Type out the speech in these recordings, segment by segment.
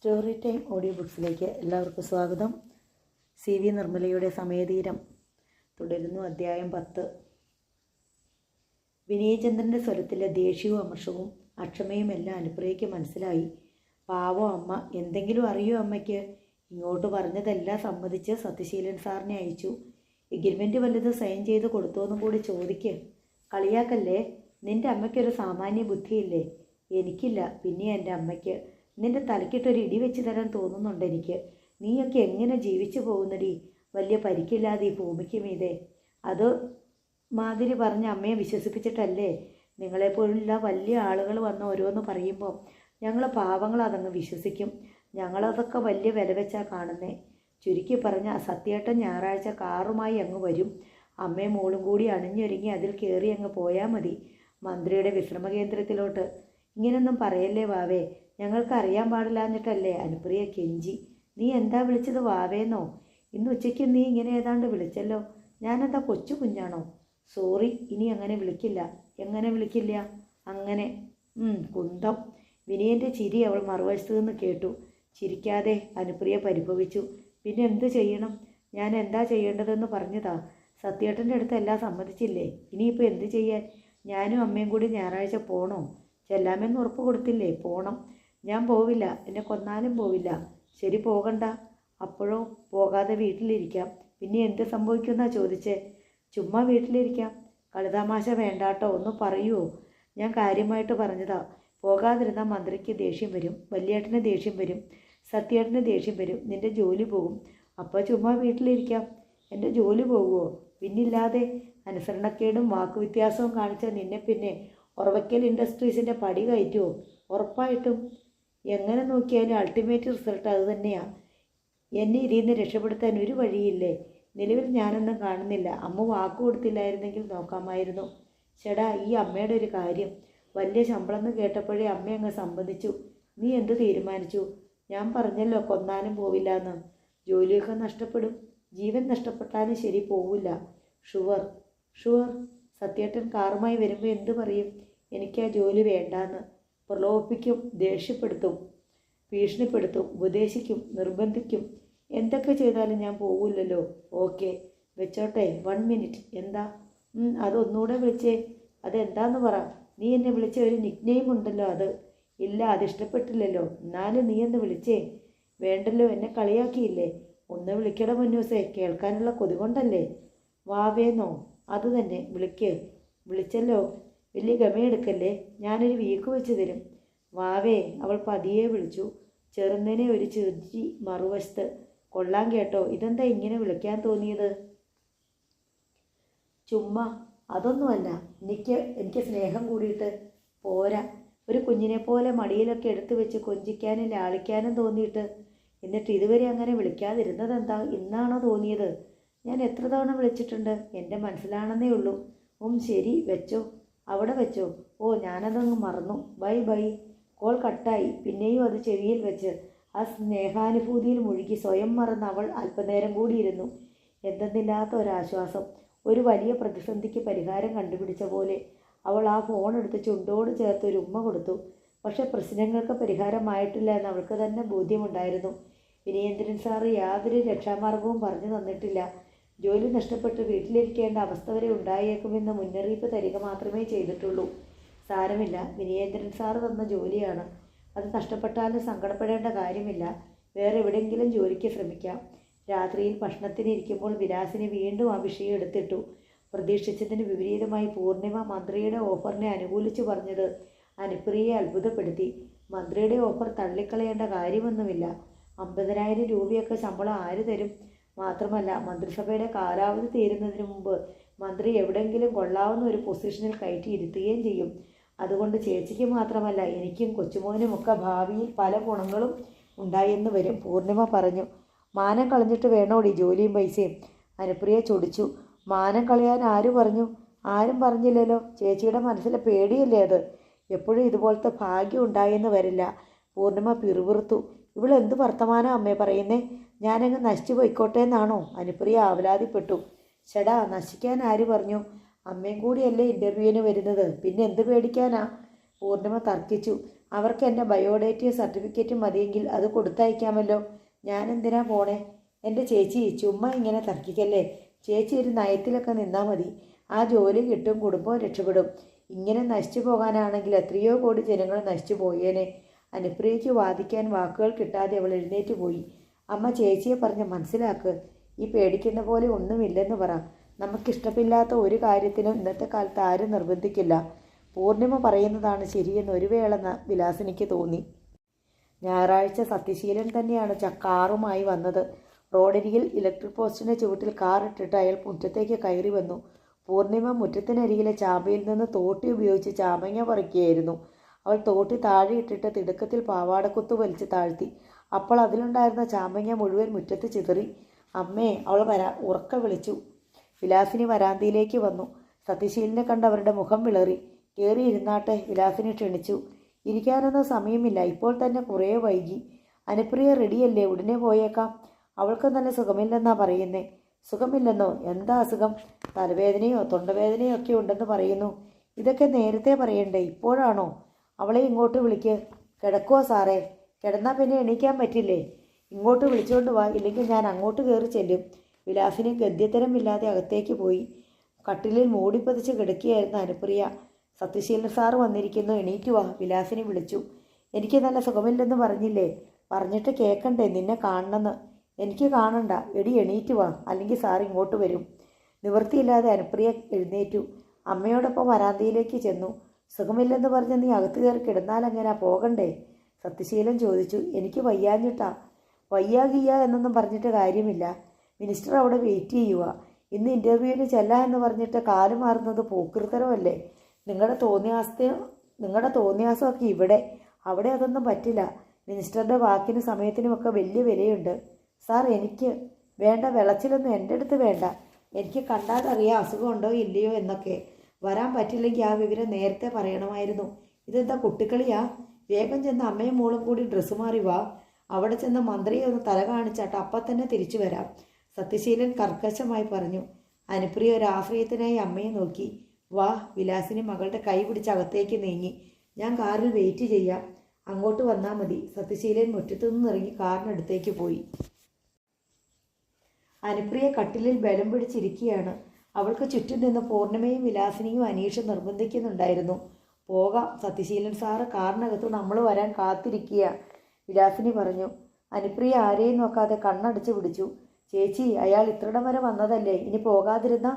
Story time audio ബുക്സിലേക്ക് എല്ലാവർക്കും സ്വാഗതം. CV നിർമ്മലയുടെ സമയതീരം തുടരുന്നു. അധ്യായം 10. വിനയചന്ദ്രൻ്റെ സ്വരത്തിലെ ദേഷ്യവും അമർഷവും അക്ഷമയും എല്ലാം അനുപ്രിയയ്ക്ക് മനസ്സിലായി. പാവം അമ്മ, എന്തെങ്കിലും അറിയോ അമ്മയ്ക്ക്? ഇങ്ങോട്ട് പറഞ്ഞതെല്ലാം സമ്മതിച്ച് സത്യശീലൻ സാറിനെ അയച്ചു. എഗ്രിമെൻറ്റ് വല്ലത് സൈൻ ചെയ്ത് കൊടുത്തോന്നും കൂടി ചോദിക്ക്. കളിയാക്കല്ലേ, നിൻ്റെ അമ്മയ്ക്കൊരു സാമാന്യ ബുദ്ധിയില്ലേ? എനിക്കില്ല, പിന്നെ എൻ്റെ അമ്മയ്ക്ക്. നിൻ്റെ തലക്കിട്ടൊരു ഇടി വെച്ച് തരാൻ തോന്നുന്നുണ്ട് എനിക്ക്. നീയൊക്കെ എങ്ങനെ ജീവിച്ചു പോകുന്നടി, വലിയ പരിക്കില്ലാതെ ഈ ഭൂമിക്ക് മീതെ? അത് മാതിരി പറഞ്ഞ് അമ്മയെ വിശ്വസിപ്പിച്ചിട്ടല്ലേ? നിങ്ങളെപ്പോലുള്ള വലിയ ആളുകൾ വന്ന് ഓരോന്ന് പറയുമ്പോൾ ഞങ്ങൾ പാവങ്ങൾ അതങ്ങ് വിശ്വസിക്കും. ഞങ്ങളതൊക്കെ വലിയ വില വെച്ചാൽ കാണുന്നേ. ചുരുക്കി പറഞ്ഞ സത്യേട്ടൻ ഞായറാഴ്ച കാറുമായി അങ്ങ് വരും. അമ്മയും മോളും കൂടി അണിഞ്ഞൊരുങ്ങി അതിൽ കയറി അങ്ങ് പോയാൽ മതി, മന്ത്രിയുടെ വിശ്രമ കേന്ദ്രത്തിലോട്ട്. ഇങ്ങനൊന്നും പറയല്ലേ വാവേ, ഞങ്ങൾക്ക് അറിയാൻ പാടില്ലാഞ്ഞിട്ടല്ലേ? അനുപ്രിയ കെഞ്ചി. നീ എന്താ വിളിച്ചത് വാവേന്നോ? ഇന്ന് ഉച്ചയ്ക്ക് നീ ഇങ്ങനെ ഏതാണ്ട് വിളിച്ചല്ലോ. ഞാനെന്താ കൊച്ചു കുഞ്ഞാണോ? സോറി, ഇനി അങ്ങനെ വിളിക്കില്ല. എങ്ങനെ വിളിക്കില്ല? അങ്ങനെ. കുന്തം. വിനയൻ്റെ ചിരി അവൾ മറുവശത്തു നിന്ന് കേട്ടു. ചിരിക്കാതെ അനുപ്രിയ പരിഭവിച്ചു. പിന്നെ എന്ത് ചെയ്യണം? ഞാൻ എന്താ ചെയ്യേണ്ടതെന്ന് പറഞ്ഞതാ. സത്യേട്ടൻ്റെ അടുത്ത് എല്ലാം സമ്മതിച്ചില്ലേ? ഇനിയിപ്പോൾ എന്ത് ചെയ്യാൻ? ഞാനും അമ്മയും കൂടി ഞായറാഴ്ച പോണോ? ചെല്ലാമെന്ന് ഉറപ്പ് കൊടുത്തില്ലേ? പോണം. ഞാൻ പോവില്ല, എന്നെ കൊന്നാലും പോവില്ല. ശരി, പോകണ്ട. അപ്പോഴോ? പോകാതെ വീട്ടിലിരിക്കാം. പിന്നെ എന്ത് സംഭവിക്കുമെന്നാ ചോദിച്ചേ? ചുമ്മാ വീട്ടിലിരിക്കാം. കളിതമാശ വേണ്ടാട്ടോ, ഒന്ന് പറയുമോ? ഞാൻ കാര്യമായിട്ട് പറഞ്ഞതാ. പോകാതിരുന്നാൽ മന്ത്രിക്ക് ദേഷ്യം വരും, വല്യേട്ടന് ദേഷ്യം വരും, സത്യേട്ടന് ദേഷ്യം വരും, നിൻ്റെ ജോലി പോകും. അപ്പോൾ ചുമ്മാ വീട്ടിലിരിക്കാം. എൻ്റെ ജോലി പോകുമോ? പിന്നില്ലാതെ. അനുസരണക്കേടും വാക്കുവ്യത്യാസവും കാണിച്ച നിന്നെ പിന്നെ ഉറവക്കൽ ഇൻഡസ്ട്രീസിൻ്റെ പടി കയറ്റുമോ? ഉറപ്പായിട്ടും. എങ്ങനെ നോക്കിയാലും അൾട്ടിമേറ്റ് റിസൾട്ട് അത് തന്നെയാണ്. എന്നെ ഇതിൽ നിന്ന് രക്ഷപ്പെടുത്താൻ ഒരു വഴിയില്ലേ? നിലവിൽ ഞാനൊന്നും കാണുന്നില്ല. അമ്മ വാക്ക് കൊടുത്തില്ലായിരുന്നെങ്കിൽ നോക്കാമായിരുന്നു. ചേടാ, ഈ അമ്മയുടെ ഒരു കാര്യം. വലിയ ശമ്പളം എന്ന് കേട്ടപ്പോഴേ അമ്മ അങ്ങ് സമ്മതിച്ചു. നീ എന്ത് തീരുമാനിച്ചു? ഞാൻ പറഞ്ഞല്ലോ, കൊന്നാലും പോവില്ല എന്ന്. ജോലിയൊക്കെ നഷ്ടപ്പെടും. ജീവൻ നഷ്ടപ്പെട്ടാലും ശരി, പോവില്ല. ഷുവർ? ഷുവർ. സത്യേട്ടൻ കാറുമായി വരുമ്പോൾ എന്ത് പറയും? എനിക്ക് ആ ജോലി വേണ്ടാന്ന്. പ്രലോഭിപ്പിക്കും, ദേഷ്യപ്പെടുത്തും, ഭീഷണിപ്പെടുത്തും, ഉപദേശിക്കും, നിർബന്ധിക്കും. എന്തൊക്കെ ചെയ്താലും ഞാൻ പോവില്ലല്ലോ. ഓക്കെ, വെച്ചോട്ടെ. 1 മിനിറ്റ്. എന്താ? അതൊന്നുകൂടെ വിളിച്ചേ. അതെന്താന്ന് പറ. നീ എന്നെ വിളിച്ച ഒരു നിക്നെയിം ഉണ്ടല്ലോ, അത്. ഇല്ല, അതിഷ്ടപ്പെട്ടില്ലല്ലോ. എന്നാലും നീ എന്ന് വിളിച്ചേ. വേണ്ടല്ലോ, എന്നെ കളിയാക്കിയില്ലേ? ഒന്ന് വിളിക്കട മുന്നൂസേ, കേൾക്കാനുള്ള കൊതി കൊണ്ടല്ലേ. വാവേന്നോ? അത് തന്നെ, വിളിക്ക്. വിളിച്ചല്ലോ, വലിയ ഗമയെടുക്കല്ലേ. ഞാനൊരു വീക്ക് വെച്ച് തരും. വാവേ. അവൾ പതിയെ വിളിച്ചു. ചെറുന്നനെ ഒരു ചിരി മറുവശത്ത്. കൊള്ളാൻ കേട്ടോ, ഇതെന്താ ഇങ്ങനെ വിളിക്കാൻ തോന്നിയത്? ചുമ്മാ. അതൊന്നുമല്ല, എനിക്ക് സ്നേഹം കൂടിയിട്ട് പോരാ. ഒരു കുഞ്ഞിനെ പോലെ മടിയിലൊക്കെ എടുത്തു വെച്ച് കൊഞ്ചിക്കാനും ലാളിക്കാനും തോന്നിയിട്ട്. എന്നിട്ട് ഇതുവരെ അങ്ങനെ വിളിക്കാതിരുന്നതെന്താ? ഇന്നാണോ തോന്നിയത്? ഞാൻ എത്ര തവണ വിളിച്ചിട്ടുണ്ട്? എൻ്റെ മനസ്സിലാണെന്നേ ഉള്ളൂ. ശരി, വെച്ചോ. അവിടെ വെച്ചോ. ഓ, ഞാനതങ്ങ് മറന്നു. Bye bye. കോൾ കട്ടായി. പിന്നെയും അത് ചെവിയിൽ വെച്ച് ആ സ്നേഹാനുഭൂതിയിൽ മുഴുകി സ്വയം മറന്ന് അവൾ അല്പനേരം കൂടി ഇരുന്നു. എന്തെന്നില്ലാത്ത ഒരാശ്വാസം. ഒരു വലിയ പ്രതിസന്ധിക്ക് പരിഹാരം കണ്ടുപിടിച്ച പോലെ അവൾ ആ ഫോൺ എടുത്ത് ചുണ്ടോട് ചേർത്ത് ഒരു ഉമ്മ കൊടുത്തു. പക്ഷെ പ്രശ്നങ്ങൾക്ക് പരിഹാരമായിട്ടില്ല എന്ന് അവൾക്ക് തന്നെ ബോധ്യമുണ്ടായിരുന്നു. വിനയേന്ദ്രൻ സാറ് യാതൊരു രക്ഷാമാർഗവും പറഞ്ഞു തന്നിട്ടില്ല. ജോലി നഷ്ടപ്പെട്ട് വീട്ടിലിരിക്കേണ്ട അവസ്ഥ വരെ ഉണ്ടായേക്കുമെന്ന് മുന്നറിയിപ്പ് തരിക മാത്രമേ ചെയ്തിട്ടുള്ളൂ. സാരമില്ല, വിനയേന്ദ്രൻ സാറ് തന്ന ജോലിയാണ്. അത് നഷ്ടപ്പെട്ടാലും സങ്കടപ്പെടേണ്ട കാര്യമില്ല. വേറെ എവിടെയെങ്കിലും ജോലിക്ക് ശ്രമിക്കാം. രാത്രിയിൽ ഭക്ഷണത്തിനിരിക്കുമ്പോൾ വിലാസിനി വീണ്ടും ആ വിഷയം എടുത്തിട്ടു. പ്രതീക്ഷിച്ചതിന് വിപരീതമായി പൂർണിമ മന്ത്രിയുടെ ഓഫറിനെ അനുകൂലിച്ച് പറഞ്ഞത് അനുപ്രിയയെ അത്ഭുതപ്പെടുത്തി. മന്ത്രിയുടെ ഓഫർ തള്ളിക്കളയേണ്ട കാര്യമൊന്നുമില്ല. 50,000 രൂപയൊക്കെ ശമ്പളം ആര് തരും? മാത്രമല്ല, മന്ത്രിസഭയുടെ കാലാവധി തീരുന്നതിന് മുമ്പ് മന്ത്രി എവിടെയെങ്കിലും കൊള്ളാവുന്ന ഒരു പൊസിഷനിൽ കയറ്റി ഇരുത്തുകയും ചെയ്യും. അതുകൊണ്ട് ചേച്ചിക്ക് മാത്രമല്ല, എനിക്കും കൊച്ചുമോനുമൊക്കെ ഭാവിയിൽ പല ഗുണങ്ങളും ഉണ്ടായെന്ന് വരും. പൂർണിമ പറഞ്ഞു. മാനം കളഞ്ഞിട്ട് വേണോടി ജോലിയും പൈസയും? അനുപ്രിയ ചൊടിച്ചു. മാനം കളയാൻ ആര് പറഞ്ഞു? ആരും പറഞ്ഞില്ലല്ലോ. ചേച്ചിയുടെ മനസ്സിലെ പേടിയല്ലേ അത്? എപ്പോഴും ഇതുപോലത്തെ ഭാഗ്യം ഉണ്ടായെന്ന് വരില്ല. പൂർണിമ പിറുപിറുത്തു. ഇവളെന്ത് വർത്തമാനം അമ്മേ പറയുന്നേ? ഞാനങ്ങ് നശിച്ചു പോയിക്കോട്ടെ എന്നാണോ? അനുപ്രിയ ആവലാതിപ്പെട്ടു. ചേടാ, നശിക്കാൻ ആര് പറഞ്ഞു? അമ്മയും കൂടിയല്ലേ ഇൻ്റർവ്യൂവിന് വരുന്നത്, പിന്നെ എന്ത് പേടിക്കാനാ? പൂർണിമ തർക്കിച്ചു. അവർക്ക് എൻ്റെ ബയോഡേറ്റയും സർട്ടിഫിക്കറ്റും മതിയെങ്കിൽ അത് കൊടുത്തയക്കാമല്ലോ. ഞാനെന്തിനാ പോണേ? എൻ്റെ ചേച്ചി ചുമ്മാ ഇങ്ങനെ തർക്കിക്കല്ലേ. ചേച്ചി ഒരു നയത്തിലൊക്കെ നിന്നാൽ മതി. ആ ജോലി കിട്ടും, കുടുംബവും രക്ഷപ്പെടും. ഇങ്ങനെ നശിച്ചു പോകാനാണെങ്കിൽ എത്രയോ കോടി ജനങ്ങൾ നശിച്ചു പോയേനെ. അനുപ്രിയയ്ക്ക് വാദിക്കാൻ വാക്കുകൾ കിട്ടാതെ അവൾ എഴുന്നേറ്റ് പോയി. അമ്മ ചേച്ചിയെ പറഞ്ഞ് മനസ്സിലാക്ക്. ഈ പേടിക്കുന്ന പോലെ ഒന്നുമില്ലെന്ന് പറ. നമുക്കിഷ്ടമില്ലാത്ത ഒരു കാര്യത്തിനും ഇന്നത്തെ കാലത്ത് ആരും നിർബന്ധിക്കില്ല. പൂർണിമ പറയുന്നതാണ് ശരിയെന്ന് ഒരു വേള വിലാസിനിക്ക് തോന്നി. ഞായറാഴ്ച സത്യശീലൻ തന്നെയാണ് കാറുമായി വന്നത്. റോഡരികിൽ ഇലക്ട്രിക് പോസ്റ്റിൻ്റെ ചുവട്ടിൽ കാർ ഇട്ടിട്ട് അയാൾ മുറ്റത്തേക്ക് കയറി വന്നു. പൂർണിമ മുറ്റത്തിനരികിലെ ചാമ്പയിൽ നിന്ന് തോട്ടി ഉപയോഗിച്ച് ചാമ്പങ്ങ പറിക്കുകയായിരുന്നു. അവൾ തോട്ടി താഴെ ഇട്ടിട്ട് തിടുക്കത്തിൽ പാവാടക്കുത്ത് വലിച്ച് താഴ്ത്തി. അപ്പോൾ അതിലുണ്ടായിരുന്ന ചാമ്പങ്ങ മുഴുവൻ മുറ്റത്ത് ചിതറി. അമ്മേ, അവൾ ഉറക്ക വിളിച്ചു. വിലാസിനി വരാന്തയിലേക്ക് വന്നു. സത്യശീലനെ കണ്ട് അവരുടെ മുഖം വിളറി. കയറി ഇരുന്നാട്ടെ, വിലാസിനി ക്ഷണിച്ചു. ഇരിക്കാനൊന്നും സമയമില്ല, ഇപ്പോൾ തന്നെ കുറേ വൈകി. അനുപ്രിയ റെഡിയല്ലേ? ഉടനെ പോയേക്കാം. അവൾക്ക് നല്ല സുഖമില്ലെന്നാ പറയുന്നേ. സുഖമില്ലെന്നോ? എന്താ അസുഖം? തലവേദനയോ തൊണ്ടവേദനയോ ഒക്കെ ഉണ്ടെന്ന് പറയുന്നു. ഇതൊക്കെ നേരത്തെ പറയണ്ടേ, ഇപ്പോഴാണോ? അവളെ ഇങ്ങോട്ട് വിളിക്ക്. കിടക്കുവോ സാറേ? കിടന്നാൽ പിന്നെ എണീക്കാൻ പറ്റില്ലേ? ഇങ്ങോട്ട് വിളിച്ചുകൊണ്ട് വാ, ഇല്ലെങ്കിൽ ഞാൻ അങ്ങോട്ട് കയറി ചെല്ലും. വിലാസിനി ഗദ്യത്തരമില്ലാതെ അകത്തേക്ക് പോയി. കട്ടിലിൽ മൂടിപ്പതിച്ച് കിടക്കുകയായിരുന്നു അനുപ്രിയ. സത്യശീലൻ സാറ് വന്നിരിക്കുന്നു, എണീറ്റ് വാ, വിലാസിനി വിളിച്ചു. എനിക്ക് നല്ല സുഖമില്ലെന്ന് പറഞ്ഞില്ലേ? പറഞ്ഞിട്ട് കേൾക്കണ്ടേ? നിന്നെ കാണണമെന്ന്. എനിക്ക് കാണണ്ട. എടി എണീറ്റ് വാ, അല്ലെങ്കിൽ സാർ ഇങ്ങോട്ട് വരും. നിവൃത്തിയില്ലാതെ അനുപ്രിയ എഴുന്നേറ്റു. അമ്മയോടൊപ്പം വരാന്തയിലേക്ക് ചെന്നു. സുഖമില്ലെന്ന് പറഞ്ഞ് നീ അകത്ത് കയറി കിടന്നാലെങ്ങനാ? പോകണ്ടേ? സത്യശീലൻ ചോദിച്ചു. എനിക്ക് വയ്യാഞ്ഞിട്ടാ. വയ്യാകിയ എന്നൊന്നും പറഞ്ഞിട്ട് കാര്യമില്ല. മിനിസ്റ്റർ അവിടെ വെയിറ്റ് ചെയ്യുക. ഇന്ന് ഇൻ്റർവ്യൂവിന് ചെല്ലാ എന്ന് പറഞ്ഞിട്ട് കാല് മാറുന്നത് പോക്കൃത്തരമല്ലേ? നിങ്ങളുടെ തോന്നിയാസമൊക്കെ ഇവിടെ. അവിടെ അതൊന്നും പറ്റില്ല. മിനിസ്റ്ററുടെ വാക്കിനും സമയത്തിനുമൊക്കെ വലിയ വിലയുണ്ട്. സാർ, എനിക്ക് വേണ്ട, വിളച്ചിലൊന്നും എൻ്റെ അടുത്ത് വേണ്ട. എനിക്ക് കണ്ടാലറിയാം അസുഖമുണ്ടോ ഇല്ലയോ എന്നൊക്കെ. വരാൻ പറ്റില്ലെങ്കിൽ ആ വിവരം നേരത്തെ പറയണമായിരുന്നു. ഇതെന്താ കുട്ടിക്കളിയാ? വേഗം ചെന്ന് അമ്മയും മോളും കൂടി ഡ്രസ്സ് മാറി വാ. അവിടെ ചെന്ന് മന്ത്രിയെ ഒന്ന് തല കാണിച്ചാട്ട് അപ്പം തന്നെ തിരിച്ചു വരാം, സത്യശീലൻ കർക്കശമായി പറഞ്ഞു. അനുപ്രിയ ഒരു ആശ്രയത്തിനായി അമ്മയെ നോക്കി. വാ. വിലാസിനി മകളുടെ കൈ പിടിച്ച് അകത്തേക്ക് നീങ്ങി. ഞാൻ കാറിൽ വെയിറ്റ് ചെയ്യാം, അങ്ങോട്ട് വന്നാൽ മതി. സത്യശീലൻ മുറ്റത്തു നിന്നിറങ്ങി കാറിനടുത്തേക്ക് പോയി. അനുപ്രിയ കട്ടിലിൽ ബലം പിടിച്ചിരിക്കുകയാണ്. അവൾക്ക് ചുറ്റും നിന്ന് പൂർണിമയും വിലാസിനിയും അനീഷ് നിർബന്ധിക്കുന്നുണ്ടായിരുന്നു. പോകാം സത്യശീലൻ സാറ്, കാറിനകത്ത് നമ്മൾ വരാൻ കാത്തിരിക്കുക, വിലാസിനി പറഞ്ഞു. അനുപ്രിയ ആരെയും നോക്കാതെ കണ്ണടച്ച് പിടിച്ചു. ചേച്ചി, അയാൾ ഇത്രയിടം വരെ വന്നതല്ലേ, ഇനി പോകാതിരുന്ന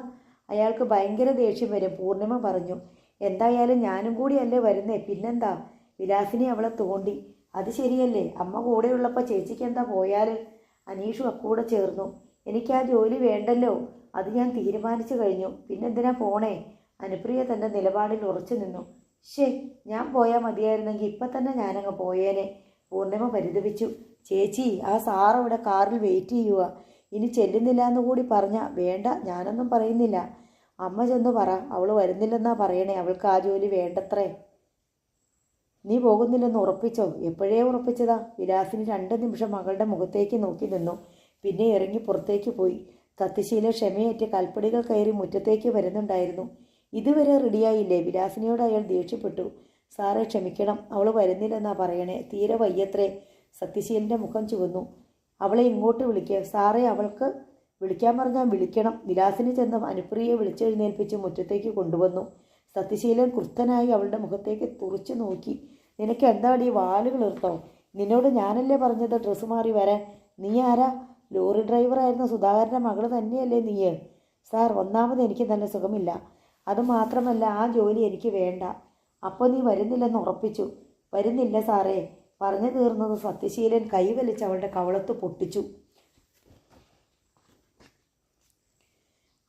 അയാൾക്ക് ഭയങ്കര ദേഷ്യം വരും, പൂർണിമ പറഞ്ഞു. എന്തായാലും ഞാനും കൂടിയല്ലേ വരുന്നേ, പിന്നെന്താ? വിലാസിനി അവളെ തോണ്ടി. അത് ശരിയല്ലേ, അമ്മ കൂടെയുള്ളപ്പോൾ ചേച്ചിക്ക് എന്താ പോയാൽ? അനീഷും അക്കൂടെ ചേർന്നു. എനിക്ക് ആ ജോലി വേണ്ടല്ലോ, അത് ഞാൻ തീരുമാനിച്ചു കഴിഞ്ഞു, പിന്നെന്തിനാ പോണേ? അനുപ്രിയ തൻ്റെ നിലപാടിൽ ഉറച്ചു നിന്നു. ഞാൻ പോയാൽ മതിയായിരുന്നെങ്കിൽ ഇപ്പം തന്നെ ഞാനങ്ങ് പോയേനെ, പൂർണിമ പരിതപിച്ചു. ചേച്ചി, ആ സാറവിടെ കാറിൽ വെയിറ്റ് ചെയ്യുക. ഇനി ചെല്ലുന്നില്ല എന്നുകൂടി പറഞ്ഞാൽ വേണ്ട, ഞാനൊന്നും പറയുന്നില്ല. അമ്മ ചെന്ന് പറ, അവൾ വരുന്നില്ലെന്നാ പറയണേ, അവൾക്ക് ആ ജോലി വേണ്ടത്രേ. നീ പോകുന്നില്ലെന്ന് ഉറപ്പിച്ചോ? എപ്പോഴേ ഉറപ്പിച്ചതാ. വിലാസിനി 2 നിമിഷം മകളുടെ മുഖത്തേക്ക് നോക്കി നിന്നു. പിന്നെ ഇറങ്ങി പുറത്തേക്ക് പോയി. സത്യശീല ക്ഷമയേറ്റ് കൽപ്പടികൾ കയറി മുറ്റത്തേക്ക് വരുന്നുണ്ടായിരുന്നു. ഇതുവരെ റെഡിയായില്ലേ? വിലാസിനിയോട് അയാൾ ദേഷ്യപ്പെട്ടു. സാറേ ക്ഷമിക്കണം, അവൾ വരുന്നില്ലെന്നാ പറയണേ, തീരെ വയ്യത്രേ. സത്യശീലൻ്റെ മുഖം ചുവന്നു. അവളെ ഇങ്ങോട്ട് വിളിക്കുക. സാറേ, അവൾക്ക് വിളിക്കാൻ പറഞ്ഞാൽ വിളിക്കണം. വിലാസിനി ചെന്ന് അനുപ്രിയയെ വിളിച്ചെഴുന്നേൽപ്പിച്ച് മുറ്റത്തേക്ക് കൊണ്ടുവന്നു. സത്യശീലൻ ക്രുദ്ധനായി അവളുടെ മുഖത്തേക്ക് തുറച്ചു നോക്കി. നിനക്ക് എന്താടി വാലുകളിർത്തോ? നിന്നോട് ഞാനല്ലേ പറഞ്ഞത് ഡ്രസ്സ് മാറി വരാൻ? നീ ആരാ? ലോറി ഡ്രൈവറായിരുന്ന സുധാകരൻ്റെ മകൾ തന്നെയല്ലേ നീ? സാർ, ഒന്നാമത് എനിക്ക് നല്ല സുഖമില്ല, അതുമാത്രമല്ല ആ ജോലി എനിക്ക് വേണ്ട. അപ്പോൾ നീ വരുന്നില്ലെന്ന് ഉറപ്പിച്ചു? വരുന്നില്ല സാറേ. പറഞ്ഞു തീർന്നത് സത്യശീലൻ കൈവലിച്ച് അവളുടെ കവളത്ത് പൊട്ടിച്ചു.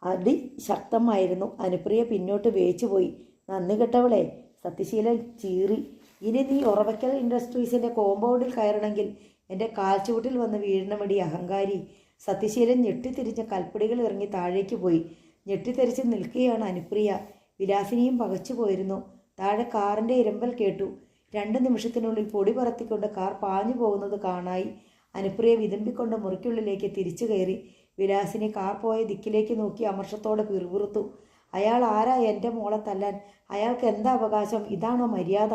അടി ശക്തമായിരുന്നു. അനുപ്രിയ പിന്നോട്ട് വേച്ചുപോയി. നന്ദി കെട്ടവളെ, സത്യശീലൻ ചീറി. ഇനി നീ ഉറവയ്ക്കൽ ഇൻഡസ്ട്രീസിൻ്റെ കോമ്പൗണ്ടിൽ കയറണമെങ്കിൽ എൻ്റെ കാൽച്ചുവട്ടിൽ വന്ന് വീഴണമടി അഹങ്കാരി. സത്യശീലൻ ഞെട്ടിത്തിരിഞ്ഞ കൽപ്പടികൾ ഇറങ്ങി താഴേക്ക് പോയി. ഞെട്ടിത്തെറിച്ച് നിൽക്കുകയാണ് അനുപ്രിയ. വിലാസിനിയും പകച്ചു പോയിരുന്നു. താഴെ കാറിൻ്റെ ഇരമ്പൽ കേട്ടു. 2 നിമിഷത്തിനുള്ളിൽ പൊടി പറത്തിക്കൊണ്ട് കാർ പാഞ്ഞു പോകുന്നത് കാണായി. അനുപ്രിയ വിതുമ്പിക്കൊണ്ട് മുറിക്കുള്ളിലേക്ക് തിരിച്ചു കയറി. വിലാസിനി കാർ പോയ ദിക്കിലേക്ക് നോക്കി അമർഷത്തോടെ പിറുപിറുത്തു. അയാൾ ആരാ എൻ്റെ മോളെ തല്ലാൻ? അയാൾക്ക് എന്താ അവകാശം? ഇതാണോ മര്യാദ?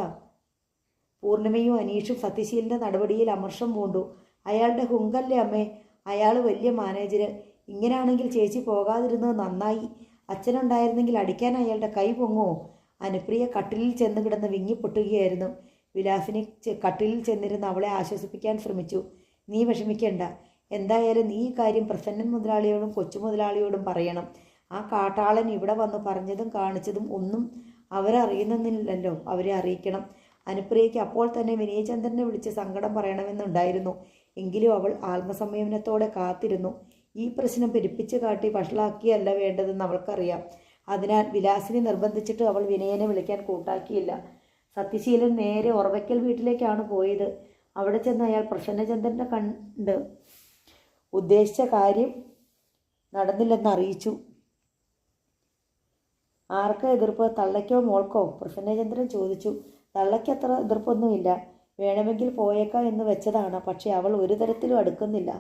പൂർണിമയും അനീഷും സത്യശീലൻ്റെ നടപടിയിൽ അമർഷം പൂണ്ടു. അയാളുടെ ഹുങ്കല്ലേ അമ്മേ, അയാൾ വലിയ മാനേജര്. ഇങ്ങനെയാണെങ്കിൽ ചേച്ചി പോകാതിരുന്നത് നന്നായി. അച്ഛനുണ്ടായിരുന്നെങ്കിൽ അടിക്കാൻ അയാളുടെ കൈ പൊങ്ങുമോ? അനുപ്രിയ കട്ടിലിൽ ചെന്ന് കിടന്ന് വിങ്ങിപ്പൊട്ടുകയായിരുന്നു. വിലാസിനി കട്ടിലിൽ ചെന്നിരുന്ന് അവളെ ആശ്വസിപ്പിക്കാൻ ശ്രമിച്ചു. നീ വിഷമിക്കേണ്ട. എന്തായാലും നീ ഈ കാര്യം പ്രസന്നൻ മുതലാളിയോടും കൊച്ചു മുതലാളിയോടും പറയണം. ആ കാട്ടാളൻ ഇവിടെ വന്ന് പറഞ്ഞതും കാണിച്ചതും ഒന്നും അവരറിയുന്നില്ലല്ലോ, അവരെ അറിയിക്കണം. അനുപ്രിയയ്ക്ക് അപ്പോൾ തന്നെ വിനയചന്ദ്രനെ വിളിച്ച് സങ്കടം പറയണമെന്നുണ്ടായിരുന്നു. എങ്കിലും അവൾ ആത്മസംയമനത്തോടെ കാത്തിരുന്നു. ഈ പ്രശ്നം പെരുപ്പിച്ച് കാട്ടി വഷളാക്കിയല്ല വേണ്ടതെന്ന് അവൾക്കറിയാം. അതിനാൽ വിലാസിനെ നിർബന്ധിച്ചിട്ട് അവൾ വിനയനെ വിളിക്കാൻ കൂട്ടാക്കിയില്ല. സത്യശീലൻ നേരെ ഉറവയ്ക്കൽ വീട്ടിലേക്കാണ് പോയത്. അവിടെ ചെന്ന് അയാൾ പ്രസന്നചന്ദ്രനെ കണ്ട് ഉദ്ദേശിച്ച കാര്യം നടന്നില്ലെന്ന് അറിയിച്ചു. ആർക്കാ എതിർപ്പ്? തള്ളയ്ക്കോ മോൾക്കോ? പ്രസന്നചന്ദ്രൻ ചോദിച്ചു. തള്ളയ്ക്ക് അത്ര എതിർപ്പൊന്നുമില്ല. വേണമെങ്കിൽ പോയേക്കാം എന്ന് വെച്ചതാണ്. പക്ഷെ അവൾ ഒരു തരത്തിലും അടുക്കുന്നില്ല.